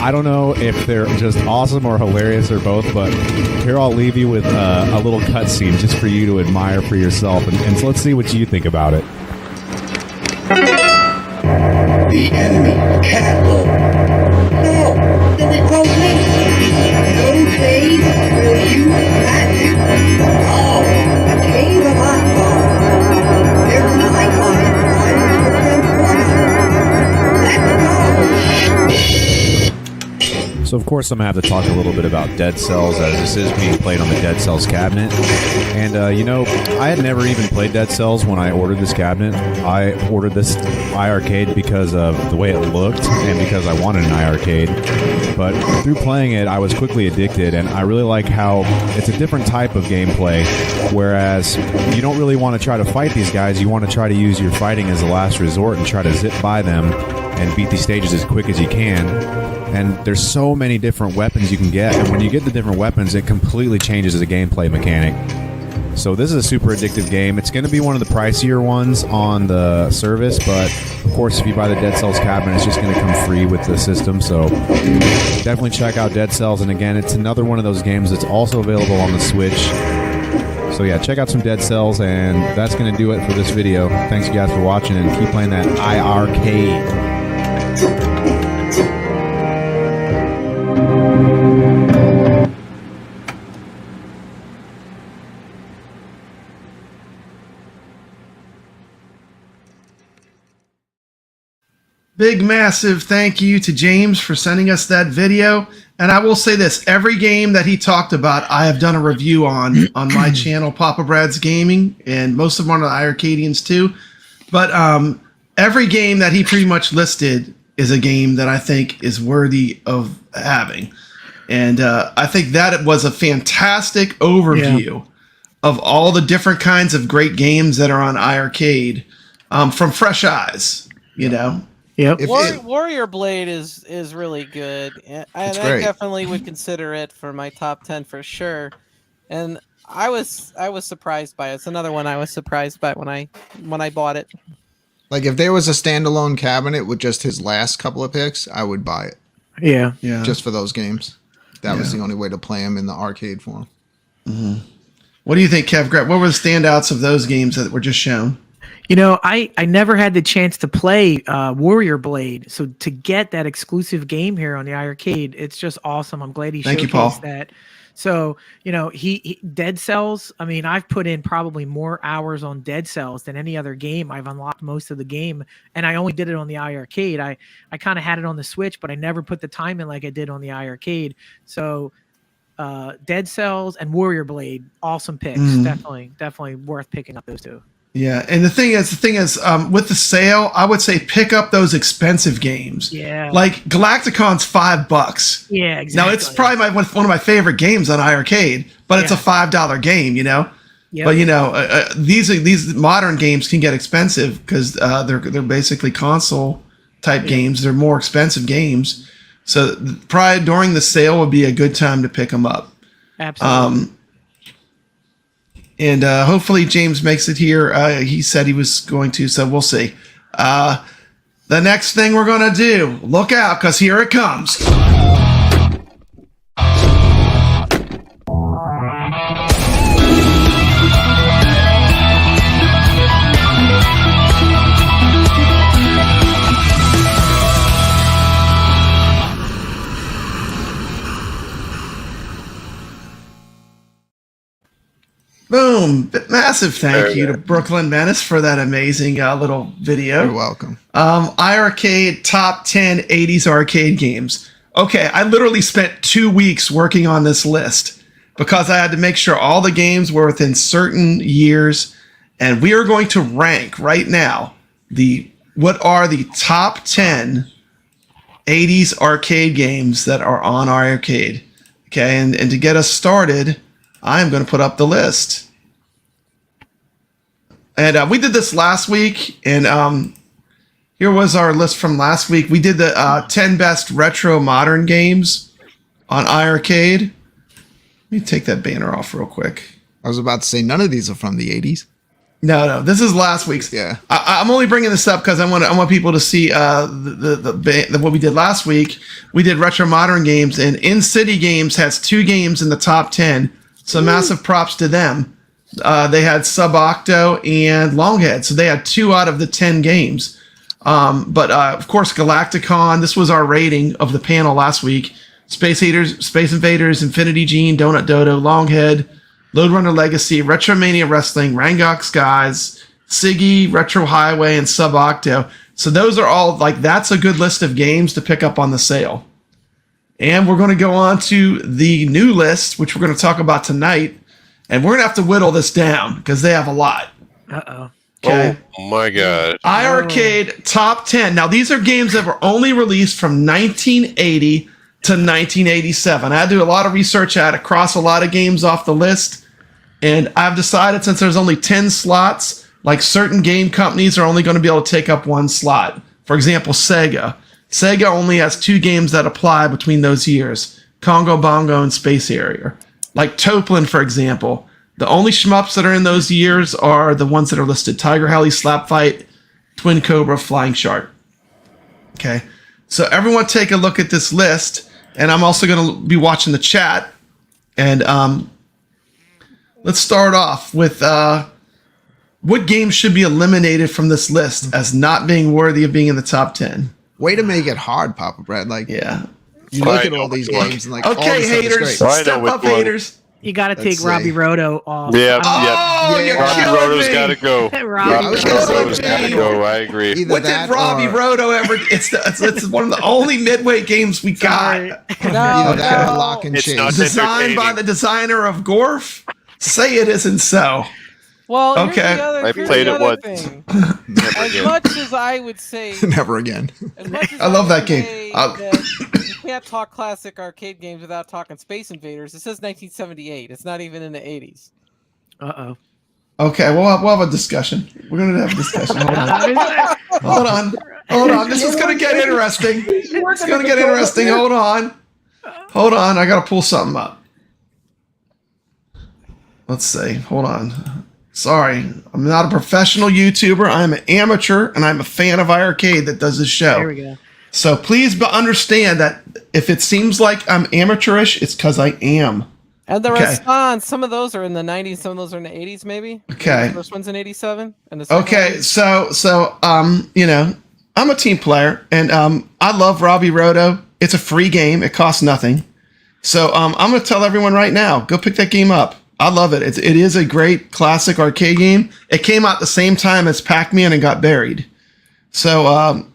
I don't know if they're just awesome or hilarious or both, but here I'll leave you with a little cutscene just for you to admire for yourself, and so let's see what you think about it. The enemy capital. No, the Republic. Okay, will you magic? Oh, the Cave of Akbar. There's an icon inside the corner. Let's go. So, of course, I'm going to have to talk a little bit about Dead Cells, as this is being played on the Dead Cells cabinet. And, I had never even played Dead Cells when I ordered this cabinet. I ordered this iiRcade because of the way it looked and because I wanted an iiRcade. But through playing it, I was quickly addicted, and I really like how it's a different type of gameplay, whereas you don't really want to try to fight these guys. You want to try to use your fighting as a last resort and try to zip by them and beat these stages as quick as you can. And there's so many different weapons you can get, and when you get the different weapons, it completely changes the gameplay mechanic. So this is a super addictive game. It's going to be one of the pricier ones on the service, but of course if you buy the Dead Cells cabinet, it's just going to come free with the system. So definitely check out Dead Cells, and again, it's another one of those games that's also available on the Switch. So yeah, check out some Dead Cells, and that's going to do it for this video. Thanks you guys for watching, and keep playing that iiRcade. Big, massive thank you to James for sending us that video. And I will say this, every game that he talked about, I have done a review on my channel, Papa Brad's Gaming, and most of them are on the iiRcadians too. But every game that he pretty much listed is a game that I think is worthy of having. And I think that was a fantastic overview of all the different kinds of great games that are on iiRcade from fresh eyes, Yep. Warrior Blade is really good, and I definitely would consider it for my top 10 for sure. And I was surprised by it. It's another one I was surprised by when I bought it. Like if there was a standalone cabinet with just his last couple of picks, I would buy it. Yeah. Just for those games. That was the only way to play them in the arcade form. What do you think, kevgret? What were the standouts of those games that were just shown? You know, I never had the chance to play Warrior Blade, so to get that exclusive game here on the iiRcade, it's just awesome. I'm glad he showcased that. So, you know, he Dead Cells, I mean, I've put in probably more hours on Dead Cells than any other game. I've unlocked most of the game, and I only did it on the iiRcade. I kind of had it on the Switch, but I never put the time in like I did on the iiRcade. So Dead Cells and Warrior Blade, awesome picks. Definitely worth picking up those two. Yeah, and the thing is, with the sale, I would say pick up those expensive games. Yeah, like Galacticon's $5. Yeah, exactly. Now it's probably one of my favorite games on iiRcade, but it's a $5 game, you know. Yep. But you know, these modern games can get expensive because they're basically console type games. They're more expensive games, so probably during the sale would be a good time to pick them up. Absolutely. And hopefully James makes it here. He said he was going to, so we'll see. The next thing we're going to do, look out, because here it comes. Boom. Massive thank you to Booklyn Menace for that amazing little video. You're welcome. iiRcade top 10 80s arcade games. Okay, I literally spent 2 weeks working on this list because I had to make sure all the games were within certain years, and we are going to rank right now what are the top 10 80s arcade games that are on iiRcade. Okay, and to get us started, I am going to put up the list. And we did this last week, and here was our list from last week. We did the 10 best retro modern games on iiRcade. Let me take that banner off real quick. I was about to say, none of these are from the 80s. No, this is last week's. Yeah. I'm only bringing this up because I want people to see what we did last week. We did retro modern games, and In City Games has 2 games in the top 10. So massive props to them. They had Sub-Octo and Longhead. So they had 2 out of the 10 games. But of course, Galacticon, this was our rating of the panel last week. Space Invaders, Infinity Gene, Donut Dodo, Longhead, Lode Runner Legacy, Retromania Wrestling, Rangok Skies, Siggy, Retro Highway, and Sub-Octo. So those are all, that's a good list of games to pick up on the sale. And we're going to go on to the new list, which we're going to talk about tonight. And we're going to have to whittle this down because they have a lot. Uh-oh. Okay. Oh, my God. iiRcade top 10. Now, these are games that were only released from 1980 to 1987. I had to do a lot of research. I had to cross a lot of games off the list. And I've decided, since there's only 10 slots, certain game companies are only going to be able to take up 1 slot. For example, Sega. Sega only has 2 games that apply between those years, Congo Bongo and Space Harrier. Like Toplin, for example, the only shmups that are in those years are the ones that are listed: Tiger Heli, Slap Fight, Twin Cobra, Flying Shark. Okay, so everyone take a look at this list, and I'm also going to be watching the chat. And let's start off with what games should be eliminated from this list as not being worthy of being in the top 10. Way to make it hard, Papa Brad. You look at all these games and okay, all this haters, step up, haters. You got to take Robbie Roto off. Yeah, Robbie Roto's got to go. Robbie Roto's got to go. I agree. What did Robbie Roto ever? It's one of the only midway games we got. Lock and chain. Designed by the designer of Gorf. Say it isn't so. Well, okay. I played it once. As much as I would say, never again. I love that game. You can't talk classic arcade games without talking Space Invaders. It says 1978. It's not even in the 80s. Uh-oh. Okay, we'll have a discussion. We're going to have a discussion. Hold on. This is going to get interesting. It's going to get interesting. Hold on. I got to pull something up. let's see. Hold on. Sorry, I'm not a professional YouTuber. I'm an amateur, and I'm a fan of iiRcade that does this show. There we go. So please understand that if it seems like I'm amateurish, it's because I am. And the response, some of those are in the 90s, some of those are in the 80s, maybe. Okay. The first one's in 87. And the Okay, so you know, I'm a team player, and I love Robbie Roto. It's a free game. It costs nothing. So I'm going to tell everyone right now, go pick that game up. I love it. It is a great classic arcade game. It came out the same time as Pac-Man and got buried. So,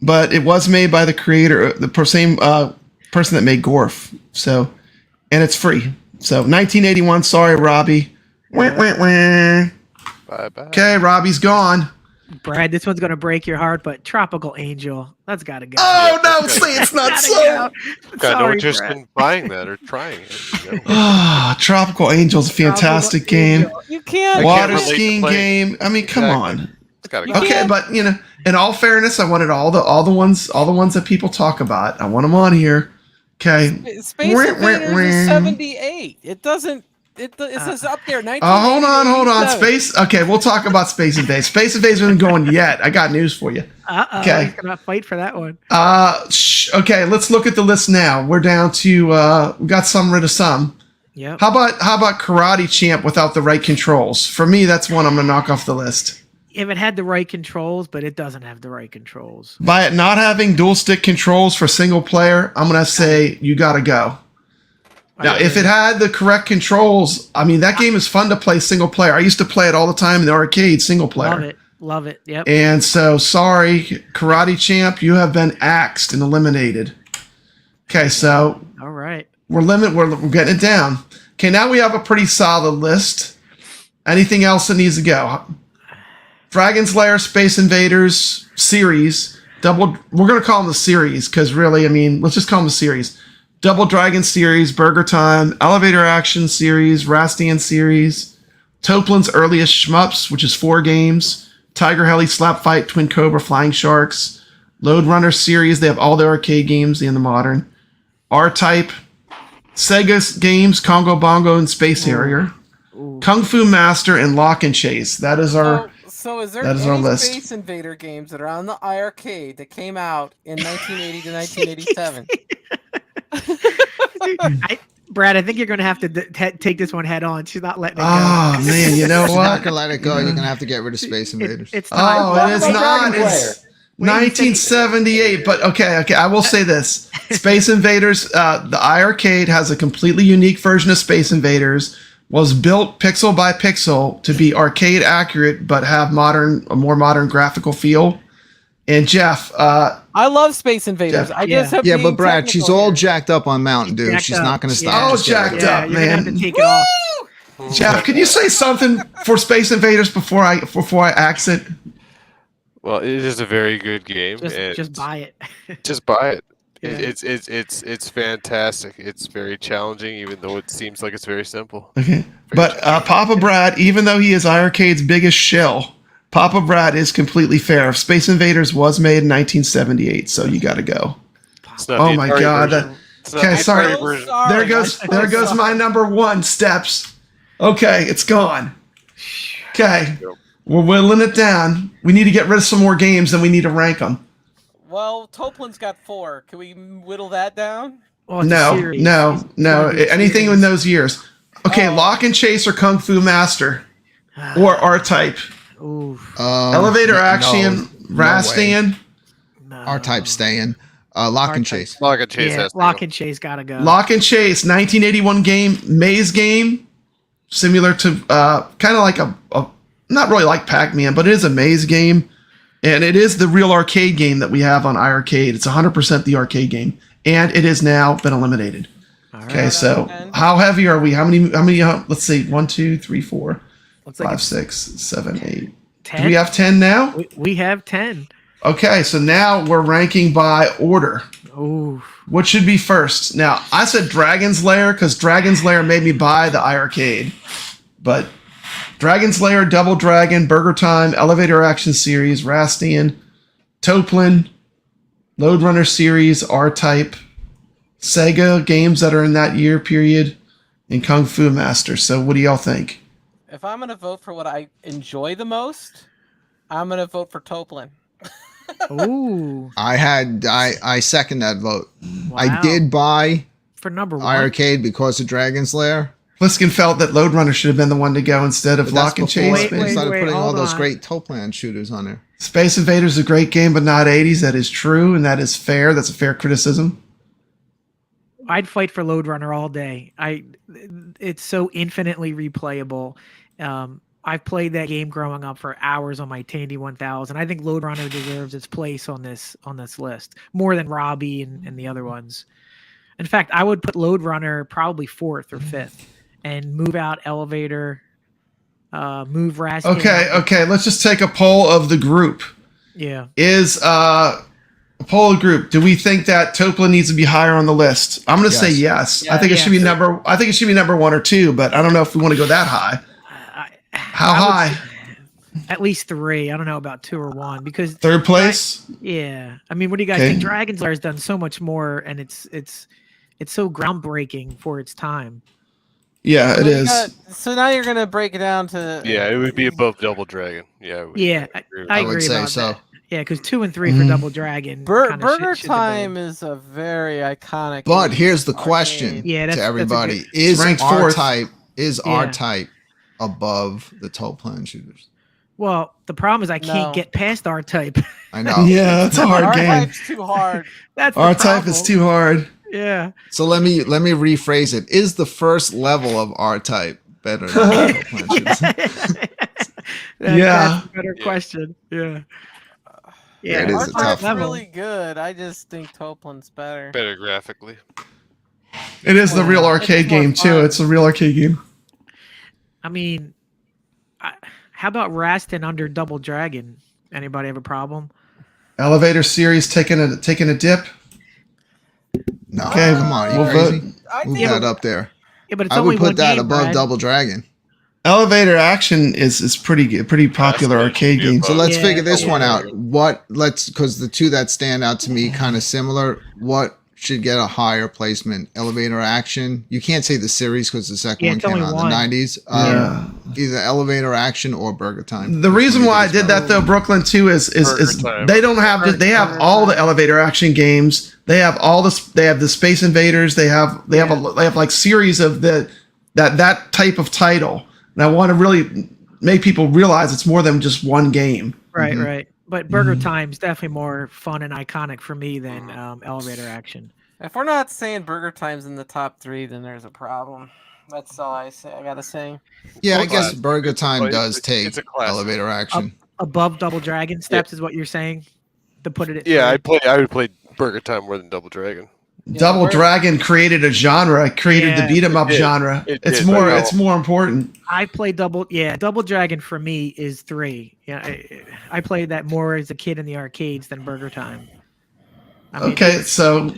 but it was made by the creator, the same person that made Gorf. So, and it's free. So 1981. Sorry, Robbie. Wah, wah, wah. Bye-bye. Okay, Robbie's gone. Brad, this one's gonna break your heart, but Tropical Angel, that's gotta go. Oh no, say it's not so. Got no Sorry, interest Brad. in buying that or trying it. You know? Tropical Angel's a fantastic game. You can't. Water relate to skiing playing. game. I mean, come on. It's gotta go. Okay, but you know, in all fairness, I wanted all the ones that people talk about. I want them on here. Okay. Space Invaders is 78. It doesn't. It says up there. Hold on. Space. Okay, we'll talk about Space Invaders. Space Invaders isn't going yet. I got news for you. Okay. He's gonna fight for that one. Okay, let's look at the list now. We're down to we got some rid of some. Yep. How about Karate Champ without the right controls? For me, that's one I'm gonna knock off the list. If it had the right controls, but it doesn't have the right controls. By it not having dual stick controls for single player, I'm gonna say you gotta go. Now, if it had the correct controls, I mean, that game is fun to play single player. I used to play it all the time in the arcade single player. Love it. Yep. And so, sorry, Karate Champ, you have been axed and eliminated. Okay, so All right. we're getting it down. Okay, now we have a pretty solid list. Anything else that needs to go? Dragon's Lair, Space Invaders series. We're going to call them the series because really, I mean, let's just call them the series. Double Dragon series, Burger Time, Elevator Action series, Rastian series, Toplin's Earliest Shmups, which is 4 games, Tiger Heli, Slap Fight, Twin Cobra, Flying Sharks, Load Runner series, they have all the arcade games and the modern, R-Type, Sega games, Congo Bongo and Space Harrier, Kung Fu Master, and Lock and Chase. That is our... So is there that is our any list. Space Invader games that are on the iiRcade that came out in 1980 to 1987? Brad, I think you're going to have to take this one head on. She's not letting it go. Oh, man, you know She's what? not gonna let it go. You're gonna have to get rid of Space Invaders. It's time. Oh, it is not. It's 1978. But okay. I will say this: Space Invaders. The iiRcade has a completely unique version of Space Invaders. Was built pixel by pixel to be arcade accurate, but have a more modern graphical feel. And Jeff, I love Space Invaders. Jeff, I just have Yeah, being but Brad, she's technical all here. jacked up on Mountain Dew. Jacked She's up. not gonna stop. all Just get rid jacked of it. up, You're going to have man. to take it off. Jeff, can you say something for Space Invaders before I axe it? Well, it is a very good game. and Just buy it. Just buy it. Yeah. It's fantastic. It's very challenging, even though it seems like it's very simple. Okay, but Papa Brad, even though he is iiRcade's biggest shill, Papa Brad is completely fair. Space Invaders was made in 1978, so you got to go. It's not Oh the my Atari God! version. It's not Okay, the sorry. Atari version. There goes my number 1 steps. Okay, it's gone. Okay, we're whittling it down. We need to get rid of some more games, and we need to rank them. Well, Toplin's got 4. Can we whittle that down? Oh, it's a No. series. Anything in those years. Okay, Lock and Chase or Kung Fu Master, or R-Type. Ooh. Elevator Action, no Rastan. R-Type staying. Lock and Chase. Lock and Chase Yeah, has to Lock go. and Chase gotta go. Lock and Chase, 1981 game, maze game, similar to kind of like a not really like Pac-Man, but it is a maze game, and it is the real arcade game that we have on iiRcade. It's 100% the arcade game, and it has now been eliminated. Okay, so how heavy are we? How many? Let's see, 1, 2, 3, 4, Looks like 5, it's 6, 7, 8. 10. Do we have 10 now? We have 10. Okay, so now we're ranking by order. Ooh. What should be first? Now, I said Dragon's Lair because Dragon's Lair made me buy the iiRcade. But Dragon's Lair, Double Dragon, Burger Time, Elevator Action Series, Rastian, Toplin, Load Runner Series, R-Type, Sega games that are in that year period, and Kung Fu Master. So what do y'all think? If I'm gonna vote for what I enjoy the most, I'm gonna vote for Toplin. Ooh. I second that vote. Wow. I did buy For number one. iiRcade because of Dragon's Lair. Pliskin felt that Lode Runner should have been the one to go instead of But Lock and that's before Chase. they started putting all hold those on. great Toplan shooters on there. Space Invaders is a great game, but not 80s. That is true, and that is fair. That's a fair criticism. I'd fight for Lode Runner all day. It's so infinitely replayable. I've played that game growing up for hours on my Tandy 1000. I think Lode Runner deserves its place on this list more than Robbie and the other ones. In fact, I would put Lode Runner probably 4th or 5th, and move out Elevator, move Raskin. Okay. Let's just take a poll of the group. Yeah. Is a poll of group? Do we think that Toplin needs to be higher on the list? I'm going to say yes. I think it should be number. I think it should be number 1 or 2, but I don't know if we want to go that high. How high? At least 3. I don't know about 2 or 1 because 3rd place. Yeah. I mean, what do you guys think? Dragon's Lair has done so much more, and it's so groundbreaking for its time. Yeah, it is. So now you're gonna break it down to. Yeah, it would be above Double Dragon. Yeah. I agree would say about so. that. Yeah, because 2 and 3 for Double Dragon. Burger Time is a very iconic. But here's the question that's to everybody: good, is ranked R 4th. type Yeah. R type above the Toplan shooters? Well, the problem is I can't get past R type. I know. Yeah, it's a hard game. R-Type's too hard. That's R the type is problem. too hard. Yeah. So let me rephrase it. Is the first level of R type better than Toplan shooters? That's a better question. Yeah. Yeah, It is a tough R-Type's really good. I just think Toplin's better. Better graphically. It is the real arcade it's more game too. fun. It's a real arcade game. I mean, how about Rastin under Double Dragon? Anybody have a problem? Elevator series taking a dip. No, Okay, come on, you we'll crazy? I Move think- that up there. Yeah, but it's I only would put one that game, above Brad. Double Dragon. Elevator Action is pretty popular That's arcade good. game. So let's Yeah, figure this yeah. one out. Because the two that stand out to me kind of similar. What should get a higher placement? Elevator Action. You can't say the series because the second Yeah, one it's came only out in one. the 90s. Either Elevator Action or Burger Time. The reason why I did that though, Brooklyn too, is Burger Time. they don't have they have all the Elevator Action games. They have all this. They have the Space Invaders. They have like series of that type of title. And I want to really make people realize it's more than just one game. Right, right. But Burger Time's definitely more fun and iconic for me than Elevator Action. If we're not saying Burger Time's in the top 3, then there's a problem. That's all I gotta say. Yeah, I Well, guess Burger Time does take it's a classic. Elevator Action. Above Double Dragon steps is what you're saying? To put it at Yeah, three? I would play Burger Time more than Double Dragon. Double Dragon created a genre, created the beat 'em up It did. genre. It It's did, more but it's more important. I play Double Dragon for me is 3. Yeah, I played that more as a kid in the arcades than Burger Time. I mean, Okay, so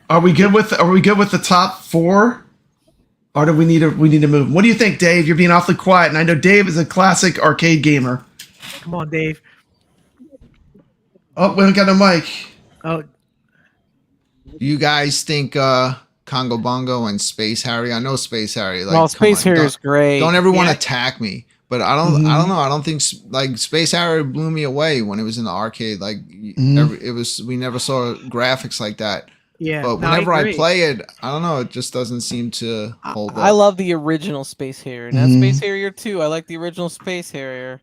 are we good with the top 4? Or do we need to move? What do you think, Dave? You're being awfully quiet, and I know Dave is a classic arcade gamer. come on, Dave. Oh, we haven't got no mic. Oh, You guys think Congo Bongo and Space Harry? I know Space Harry. Like, Well, come Space on, Harry's great. Don't everyone Yeah. attack me. But I don't know. I don't think like Space Harry blew me away when it was in the arcade. Like we never saw graphics like that. yeah. But no, whenever I agree. play it, I don't know. It just doesn't seem to hold up. I love the original Space Harrier. Not Space Harrier 2. I like the original Space Harrier.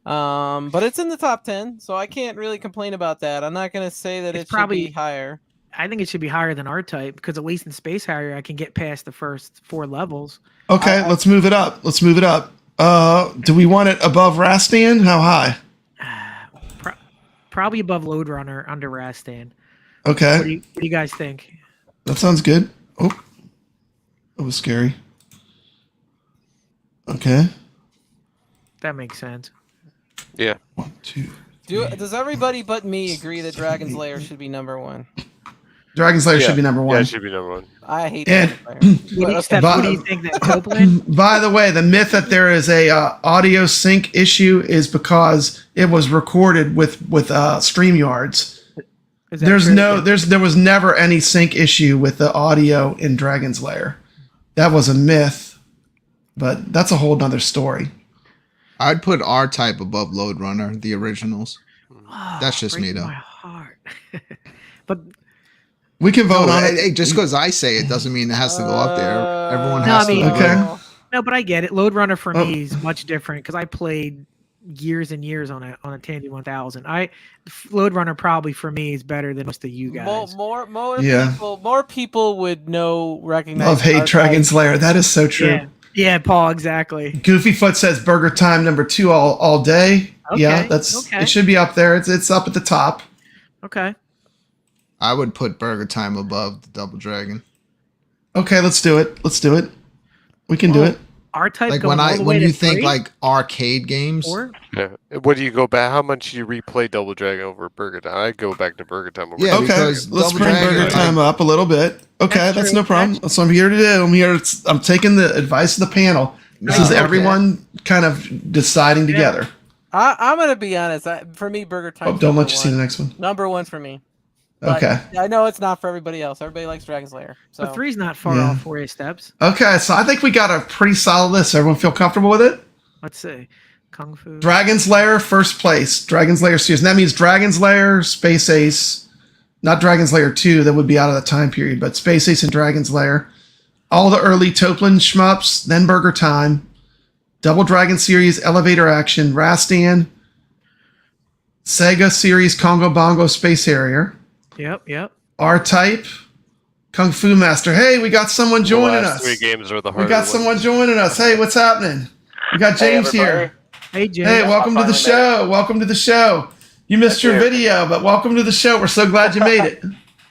But it's in the top 10, so I can't really complain about that. I'm not going to say that It's it probably- should be higher. I think it should be higher than R-Type because at least in Space Harrier I can get past the first 4 levels. Okay, let's move it up. Do we want it above Rastan? How high? Probably above Lode Runner, under Rastan. Okay, What do you guys think? that sounds good. Oh, that was scary. Okay, That makes sense. Yeah. 1, 2. Does everybody but me agree that Dragon's Lair should be number 1? Dragon Slayer should be number Yeah, 1. it should be number 1. I hate And- Dragon's Lair. What do you, Steph, But- what do you think that Copeland? By the way, the myth that there is a audio sync issue is because it was recorded with StreamYards. Is that true? There was never any sync issue with the audio in Dragon's Lair. that was a myth, but that's a whole nother story. I'd put R-Type above Load Runner, the originals. Oh, That's just me, breaks though. My heart. But We can vote on it. Hey, just because I say it doesn't mean it has to go up there. Everyone has to. Okay. No, but I get it. Load Runner for me is much different because I played years and years on a Tandy 1000. Load Runner probably for me is better than most of you guys. More people would recognize. Love hate Dragon's Lair. That is so true. Yeah, Paul, exactly. Goofyfoot says Burger Time #2 all day. Okay, Yeah, it should be up there. It's up at the top. Okay. I would put Burger Time above the Double Dragon. Okay, let's do it. We can do it. R-Type like going all the way when to you think 3? like arcade games. Yeah. What do you go back? How much do you replay Double Dragon over Burger Time? I go back to Burger Time over. Yeah, okay, let's bring Burger Time up a little bit. Okay, that's no problem. That's what I'm here to do. I'm taking the advice of the panel. This is everyone kind of deciding together. I'm gonna be honest. For me, Burger Time. Don't let you see the next one. #1 for me. Okay. But I know it's not for everybody else. Everybody likes Dragon's Lair. So But 3's not far off 4 steps. Okay, so I think we got a pretty solid list. Everyone feel comfortable with it? Let's see. Kung Fu. Dragon's Lair, first place. Dragon's Lair series. And that means Dragon's Lair, Space Ace, not Dragon's Lair 2, that would be out of the time period, but Space Ace and Dragon's Lair. All the early Toplin shmups, then Burger Time. Double Dragon series, Elevator Action, Rastan. Sega series, Congo Bongo Space Harrier. Yep. R-Type. Kung Fu Master. Hey, we got someone joining us. 3 games are the We got someone joining us. Hey, what's happening? We got James here. Hey, James. Hey, welcome to the show. Welcome to the show. You missed your video, but welcome to the show. We're so glad you made it.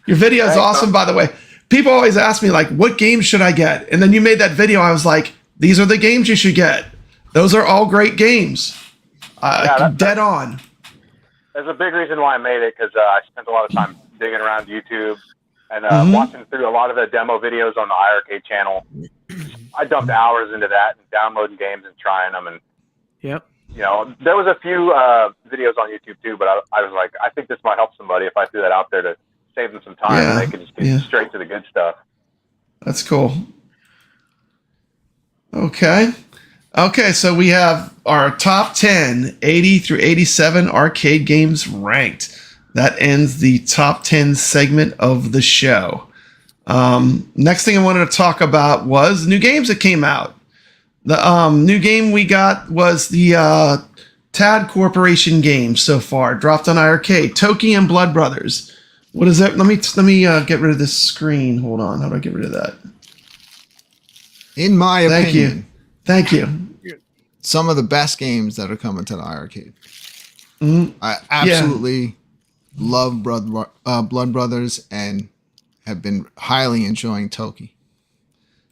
Your video is awesome, by the way. People always ask me, like, what games should I get? And then you made that video. I was like, these are the games you should get. Those are all great games. Dead on. There's a big reason why I made it, because I spent a lot of time digging around YouTube and watching through a lot of the demo videos on the iiRcade channel. I dumped hours into that and downloading games and trying them. And there was a few videos on YouTube too, but I was like, I think this might help somebody if I threw that out there to save them some time and they could just get straight to the good stuff. That's cool. Okay, so we have our top 10, 80 through 87 arcade games ranked. That ends the top 10 segment of the show. Next thing I wanted to talk about was new games that came out. The new game we got was the Tad Corporation game so far. Dropped on iiRcade. Toki and Blood Brothers. What is that? Let me get rid of this screen. Hold on. How do I get rid of that? In my opinion. Thank you. Some of the best games that are coming to the iiRcade. I absolutely love Blood Brothers and have been highly enjoying Toki.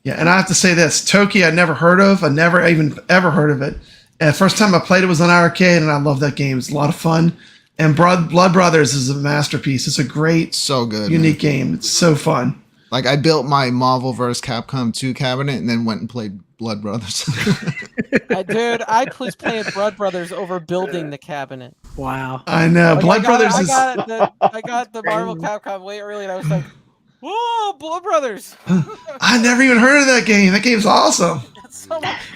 Yeah, and I have to say this. Toki I never heard of. I never even ever heard of it. And the first time I played it was on iiRcade, and I love that game. It's a lot of fun. And Blood Brothers is a masterpiece. It's a great, unique game. It's so fun. Like, I built my Marvel vs. Capcom 2 cabinet and then went and played Blood Brothers. Dude, I was playing Blood Brothers over building the cabinet. Wow. I know. Blood Brothers is... I got the Marvel Capcom way early, and I was like, whoa, Blood Brothers. I never even heard of that game. That game's awesome.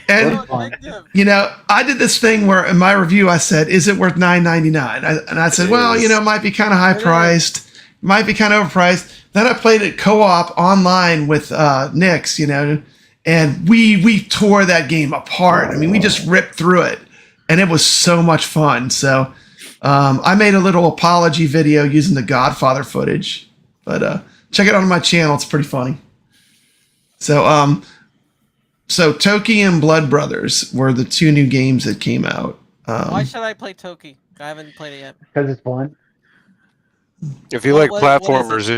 And, I did this thing where in my review I said, is it worth $9.99? And I said, well, it might be kind of high priced. Might be kind of overpriced. Then I played it co-op online with Nix, and we tore that game apart. I mean, we just ripped through it, and it was so much fun. So I made a little apology video using the Godfather footage, but check it out on my channel. It's pretty funny. So Toki and Blood Brothers were the 2 new games that came out. Why should I play Toki? I haven't played it yet. Because it's fun. If you like platformers, I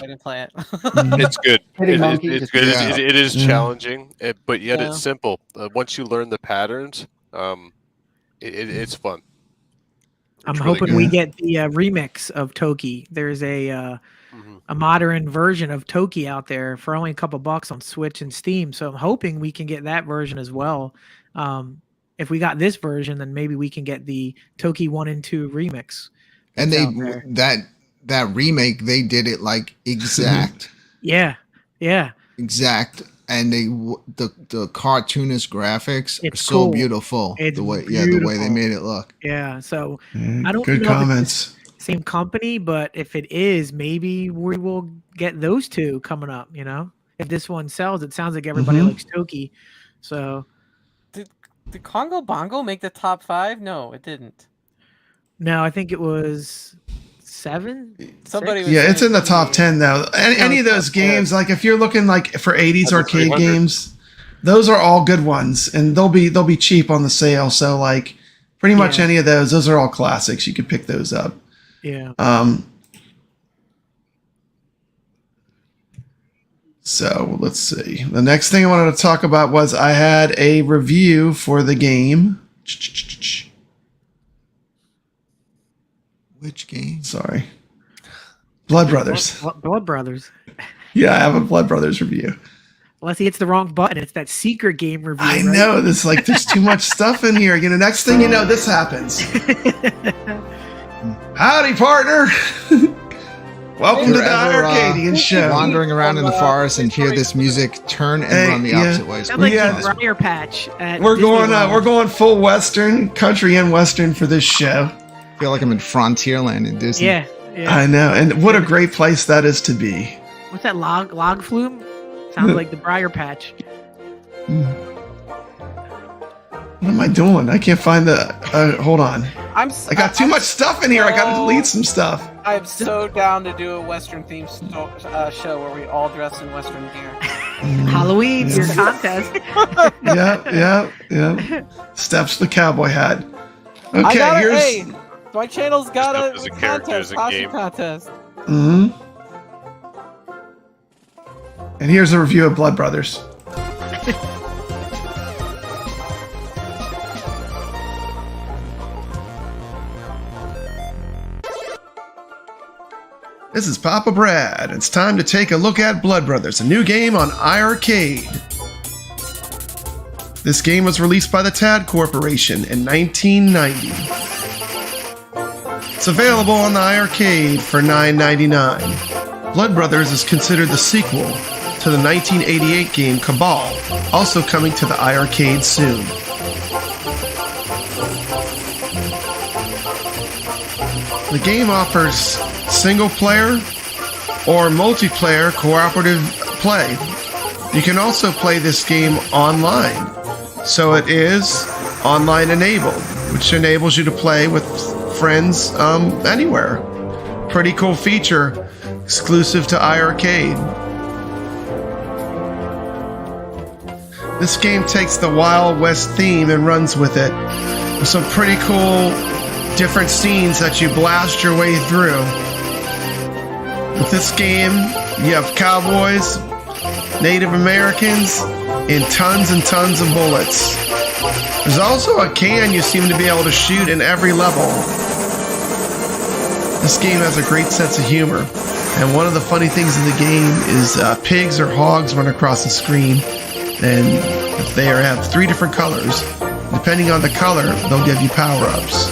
didn't play it. It's good. It's good. Yeah. It is challenging, but yet it's simple. Once you learn the patterns, it's fun. I'm hoping we get the remix of Toki. There's a modern version of Toki out there for only a couple bucks on Switch and Steam. So I'm hoping we can get that version as well. If we got this version, then maybe we can get the Toki 1 and 2 remix. And that remake, they did it like exact. Yeah. exact, and the cartoonist graphics are It's so cool. beautiful. It's the way beautiful. they made it look. Yeah, so I don't Good know if comments. it's the same company, but if it is, maybe we will get those two coming up. You know, if this one sells, it sounds like everybody likes Toki. So Did Congo Bongo make the top 5? No, it didn't. no, I think it was 7. Somebody was Yeah, it's saying in the top 10 though. Any of it's those top 10. games, like if you're looking like for 80s arcade 300. games, those are all good ones, and they'll be cheap on the sale. So like pretty much any of those are all classics. You could pick those up. Yeah. So let's see. The next thing I wanted to talk about was I had a review for the game. Which game? Sorry. Blood Brothers. Blood Brothers. Yeah, I have a Blood Brothers review. Unless he hits the wrong button, it's that secret game review. I right? know. There's too much stuff in here. You know, next thing you know, this happens. Howdy, partner. Welcome to the iiRcadians show. Wandering around in the forest and hear this music, turn and run the opposite way. Sounds like the Briar Patch. We're going full Western, country and Western for this show. I feel like I'm in Frontierland in Disney. Yeah. I know, and what a great place that is to be. What's that log flume? Sounds like the Briar Patch. What am I doing? I can't find the. Hold on. I got too much stuff in here. I got to delete some stuff. I'm so down to do a Western themed show where we all dress in Western gear. Halloween, your contest. Yeah. Steps the cowboy hat. Okay, here's. My channel's got a contest, costume contest. Mm-hmm. And here's a review of Blood Brothers. This is Papa Brad. It's time to take a look at Blood Brothers, a new game on iiRcade. This game was released by the TAD Corporation in 1990. It's available on the iiRcade for $9.99. Blood Brothers is considered the sequel to the 1988 game Cabal, also coming to the iiRcade soon. The game offers single-player or multiplayer cooperative play. You can also play this game online, so it is online enabled, which enables you to play with friends anywhere. Pretty cool feature, exclusive to iiRcade. This game takes the Wild West theme and runs with it, with some pretty cool different scenes that you blast your way through. With this game, you have cowboys, Native Americans, and tons of bullets. There's also a can you seem to be able to shoot in every level. This game has a great sense of humor, and one of the funny things in the game is pigs or hogs run across the screen, and if they have 3 different colors, depending on the color, they'll give you power-ups.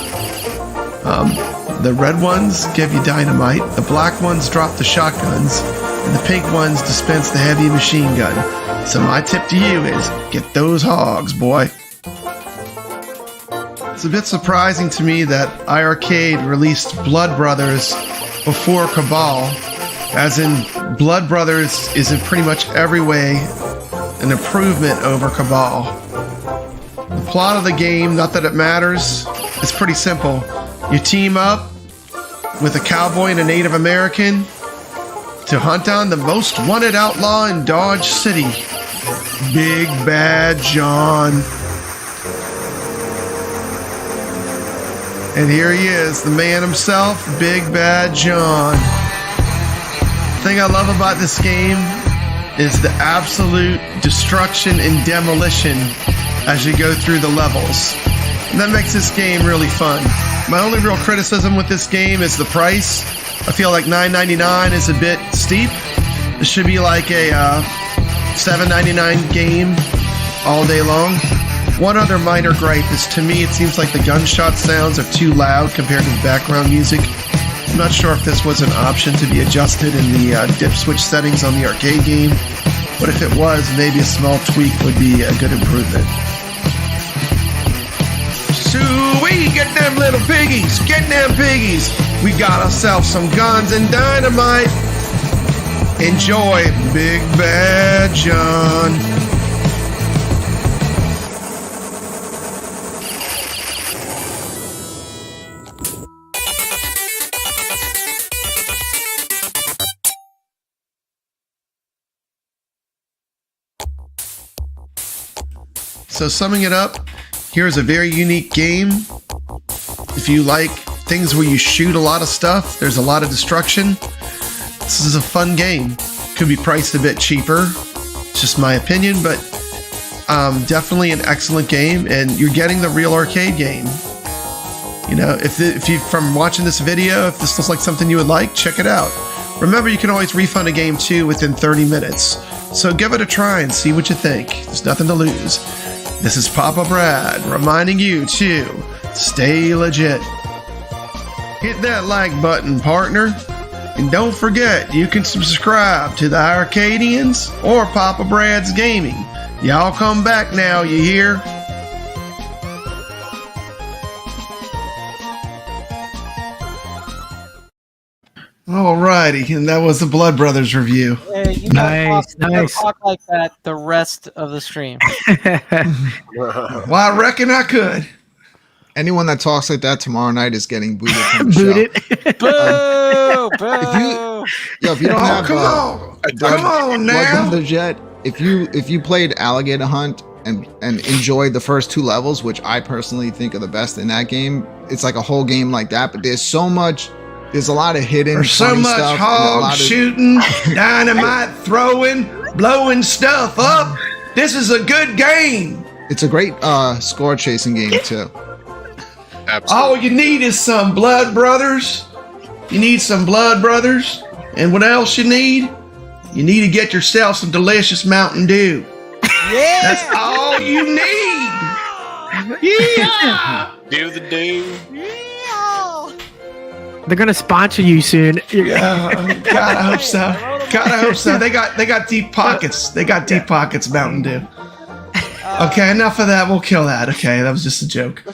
The red ones give you dynamite, the black ones drop the shotguns, and the pink ones dispense the heavy machine gun. So my tip to you is, get those hogs, boy. It's a bit surprising to me that iiRcade released Blood Brothers before Cabal, as in Blood Brothers is in pretty much every way an improvement over Cabal. The plot of the game, not that it matters, is pretty simple. You team up with a cowboy and a Native American to hunt down the most wanted outlaw in Dodge City, Big Bad John. And here he is, the man himself, Big Bad John. The thing I love about this game is the absolute destruction and demolition as you go through the levels. And that makes this game really fun. My only real criticism with this game is the price. I feel like $9.99 is a bit steep. It should be like a $7.99 game all day long. One other minor gripe is, to me, it seems like the gunshot sounds are too loud compared to the background music. I'm not sure if this was an option to be adjusted in the dip switch settings on the arcade game, but if it was, maybe a small tweak would be a good improvement. Shoo-wee, get them little piggies, get them piggies. We got ourselves some guns and dynamite. Enjoy, Big Bad John. So summing it up, here's a very unique game. If you like things where you shoot a lot of stuff, there's a lot of destruction, this is a fun game. Could be priced a bit cheaper. It's just my opinion, but definitely an excellent game, and you're getting the real arcade game. You know, if you from watching this video, if this looks like something you would like, check it out. Remember, you can always refund a game too within 30 minutes. So give it a try and see what you think. There's nothing to lose. This is Papa Brad reminding you to stay legit. Hit that like button, partner. And don't forget, you can subscribe to the iiRcadians or Papa Brad's Gaming. Y'all come back now, you hear? Alrighty, and that was the Blood Brothers review. Hey, you gotta talk like that the rest of the stream. Well, I reckon I could. Anyone that talks like that tomorrow night is getting booted from the show. Boo! Boo! If you don't have come on now. Yet, if you played Alligator Hunt and enjoyed the first 2 levels, which I personally think are the best in that game, it's like a whole game like that. But there's a lot of hidden. There's so much stuff hog shooting, dynamite throwing, blowing stuff up. This is a good game. It's a great score chasing game too. Absolutely. All you need is some Blood Brothers. You need some Blood Brothers. And what else you need? You need to get yourself some delicious Mountain Dew. Yeah! That's all you need. Yeah! Do the do. They're gonna sponsor you soon. God, I hope so. God, I hope so. They got deep pockets. They got deep pockets, Mountain Dew. Okay, enough of that. We'll kill that. Okay, that was just a joke. A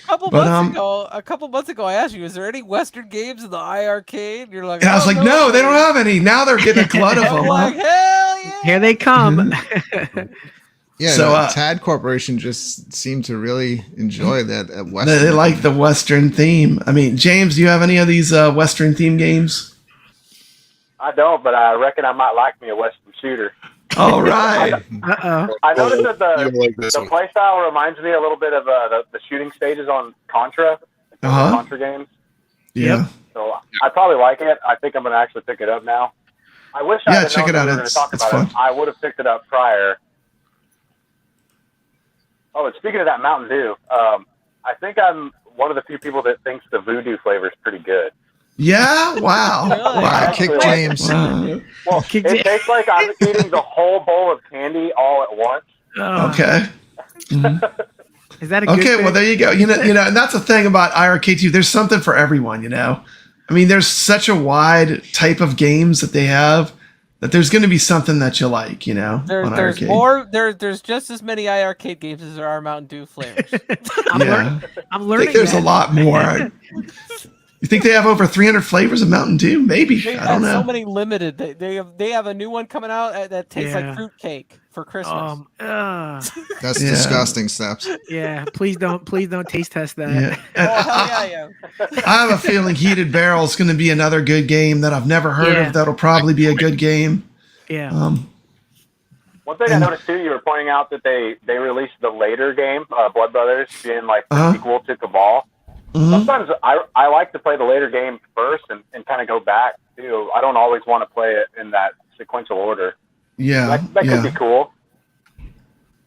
couple months ago, I asked you, "Is there any Western games in the iiRcade?" You're like, and I was like, "No, they don't have any." Now they're getting a glut of them. Like, hell yeah! Here they come. Yeah, so Tad Corporation just seemed to really enjoy that Western. They like the Western theme. I mean, James, do you have any of these Western theme games? I don't, but I reckon I might like me a Western shooter. All right. I noticed that the play style reminds me a little bit of the shooting stages on Contra, Contra games. Yeah. So I probably like it. I think I'm going to actually pick it up now. I wish I had check it out. We were going to talk about it. I would have picked it up prior. Oh, and speaking of that Mountain Dew, I think I'm one of the few people that thinks the Voodoo flavor is pretty good. Yeah? Wow. Really? Wow, kick James. Wow. Well, it tastes like I'm eating the whole bowl of candy all at once. Okay. Is that a good thing? Well, there you go. You know, and that's the thing about iiRcade too. There's something for everyone, you know. I mean, there's such a wide type of games that they have that there's going to be something that you like, you know. There's more. There's just as many iiRcade games as there are Mountain Dew flavors. I'm learning. I think there's a lot more. You think they have over 300 flavors of Mountain Dew? Maybe. I don't know. So many limited. They have a new one coming out that tastes like fruit cake for Christmas. That's disgusting, Steps. Yeah, please don't taste test that. Yeah. Oh, hell yeah. I have a feeling Heated Barrel is going to be another good game that I've never heard of. That'll probably be a good game. Yeah. One thing I noticed too, you were pointing out that they released the later game, Blood Brothers, being like the sequel to Cabal. Sometimes I like to play the later game first and kind of go back too. I don't always want to play it in that sequential order. Yeah, that could be cool.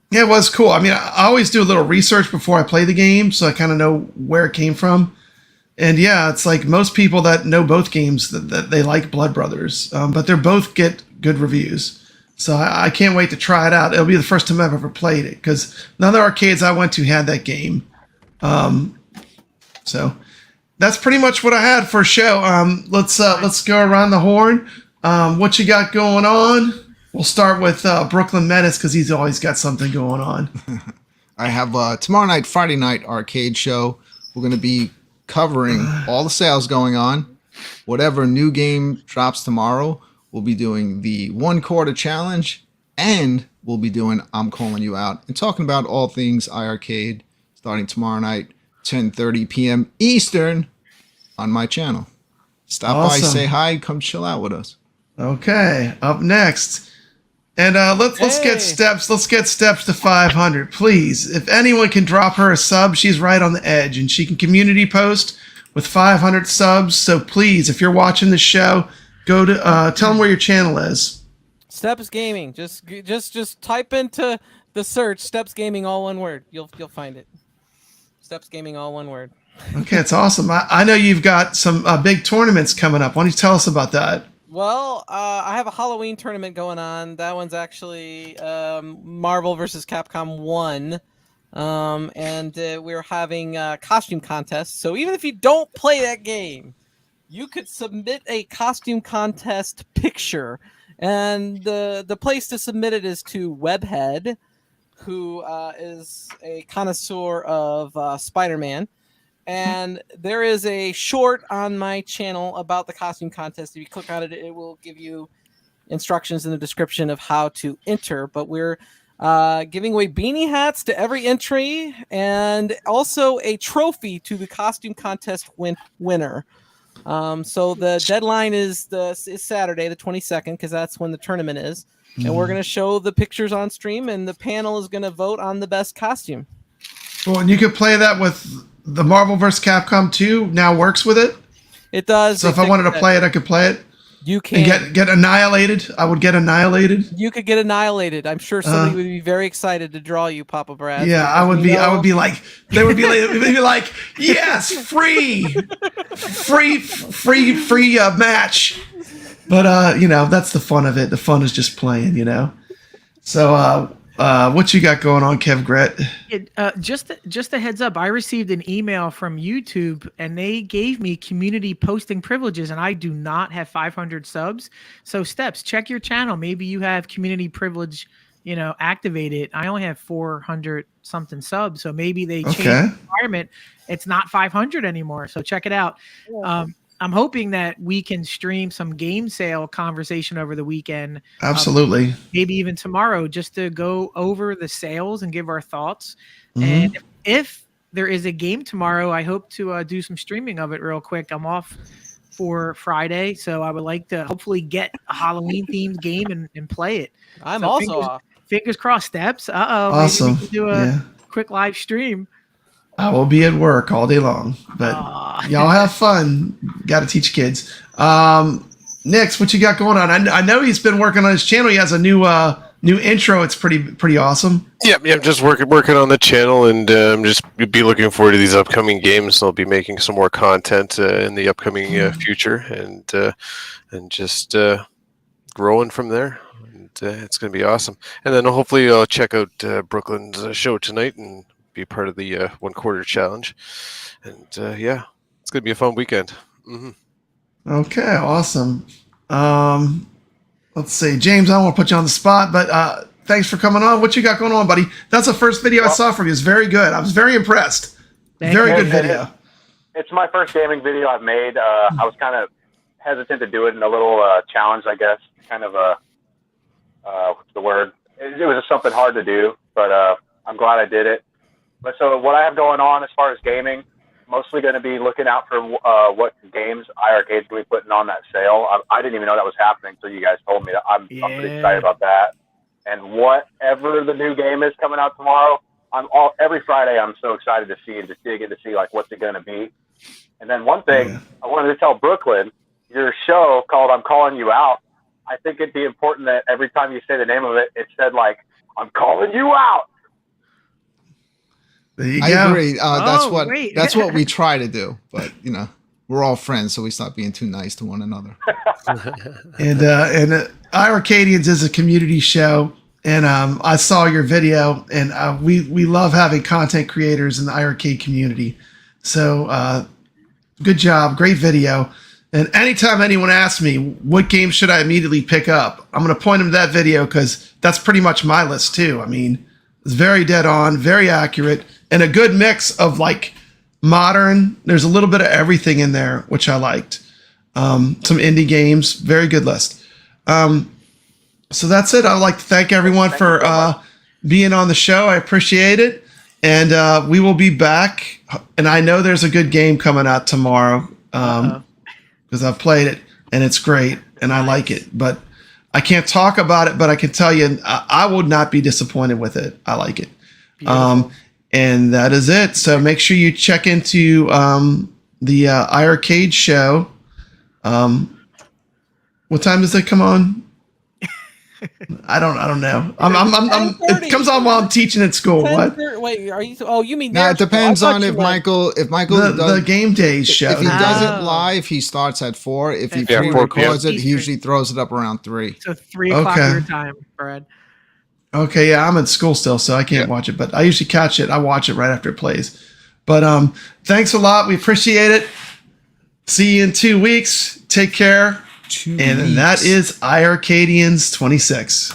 Yeah, it was cool. I mean, I always do a little research before I play the game, so I kind of know where it came from. And yeah, it's like most people that know both games that they like Blood Brothers, but they both get good reviews. So I can't wait to try it out. It'll be the first time I've ever played it because none of the arcades I went to had that game. So that's pretty much what I had for a show. Let's go around the horn. What you got going on? We'll start with Brooklyn Menace because he's always got something going on. I have tomorrow night, Friday night arcade show. We're going to be covering all the sales going on. Whatever new game drops tomorrow, we'll be doing the 1 quarter challenge, and we'll be doing I'm Calling You Out and talking about all things iiRcade starting tomorrow night, 10:30 p.m. Eastern on my channel. Stop by, say hi, come chill out with us. Okay, up next. And let's get steps. Let's get steps to 500, please. If anyone can drop her a sub, she's right on the edge, and she can community post with 500 subs. So please, if you're watching the show, go to tell them where your channel is. Steps Gaming. Just type into the search Steps Gaming, all one word. You'll find it. Steps Gaming, all one word. Okay, it's awesome. I know you've got some big tournaments coming up. Why don't you tell us about that? Well, I have a Halloween tournament going on. That one's actually Marvel vs. Capcom 1. And we're having costume contests. So even if you don't play that game, you could submit a costume contest picture. And the place to submit it is to Webhead, who is a connoisseur of Spider-Man. And there is a short on my channel about the costume contest. If you click on it, it will give you instructions in the description of how to enter. But we're giving away beanie hats to every entry and also a trophy to the costume contest winner. So the deadline is Saturday, the 22nd, because that's when the tournament is. And we're going to show the pictures on stream, and the panel is going to vote on the best costume. Well, and you could play that with the Marvel vs. Capcom 2 now works with it. It does. So if I wanted to play it, I could play it. You can get annihilated. I would get annihilated. You could get annihilated. I'm sure somebody would be very excited to draw you, Papa Brad. Yeah, I would be. I would be like, they would be like, yes, free match. But that's the fun of it. The fun is just playing. So what you got going on, kevgret? Just a heads up, I received an email from YouTube and they gave me community posting privileges, and I do not have 500 subs. So Steps, check your channel. Maybe you have community privilege, activated. I only have 400 something subs, so maybe they changed the requirement. It's not 500 anymore. So check it out. I'm hoping that we can stream some game sale conversation over the weekend. Absolutely. Maybe even tomorrow, just to go over the sales and give our thoughts. And if there is a game tomorrow, I hope to do some streaming of it real quick. I'm off for Friday, so I would like to hopefully get a Halloween themed game and play it. I'm also off. Fingers crossed, Steps. Awesome. Maybe we can do a quick live stream. I will be at work all day long, but y'all have fun. Got to teach kids. Nix, what you got going on? I know he's been working on his channel. He has a new intro. It's pretty awesome. Yeah, I'm just working on the channel, and I'm just be looking forward to these upcoming games. I'll be making some more content in the upcoming future, and just growing from there. And it's going to be awesome. And then hopefully I'll check out Brooklyn's show tonight and be part of the 1 quarter challenge. And it's going to be a fun weekend. Okay, awesome. Let's see, James, I don't want to put you on the spot, but thanks for coming on. What you got going on, buddy? That's the first video I saw from you. It's very good. I was very impressed. Very good video. It's my first gaming video I've made. I was kind of hesitant to do it in a little challenge, I guess. Kind of what's the word? It was just something hard to do, but I'm glad I did it. But so what I have going on as far as gaming, mostly going to be looking out for what games iiRcade's going to be putting on that sale. I didn't even know that was happening until you guys told me. That I'm pretty excited about that. And whatever the new game is coming out tomorrow, every Friday I'm so excited to see and just dig in to see like what's it going to be. And then one thing I wanted to tell Brooklyn, your show called I'm Calling You Out. I think it'd be important that every time you say the name of it, it said like, I'm calling you out. There you go. I agree. That's what we try to do, but we're all friends, so we stop being too nice to one another. And iiRcadians is a community show, and I saw your video, and we love having content creators in the iiRcade community. So good job, great video, And anytime anyone asks me what game should I immediately pick up, I'm going to point them to that video because that's pretty much my list too. I mean, it's very dead on, very accurate, and a good mix of like modern. There's a little bit of everything in there, which I liked. Some indie games, very good list. So that's it. I'd like to thank everyone for being on the show. I appreciate it. And we will be back. And I know there's a good game coming out tomorrow because I've played it and it's great and I like it. But I can't talk about it, but I can tell you I would not be disappointed with it. I like it. And that is it. So make sure you check into the iiRcade show. What time does it come on? I don't know. It comes on while I'm teaching at school. What? Wait, are you? Oh, you mean? Now it depends on if Michael the game days show. If he does it live, he starts at 4. If he pre-records it, he usually throws it up around 3. So 3 o'clock your time, Brad. Okay, yeah, I'm in school still, so I can't watch it, but I usually catch it. I watch it right after it plays. But thanks a lot. We appreciate it. See you in 2 weeks. Take care. And that is iiRcadians 26.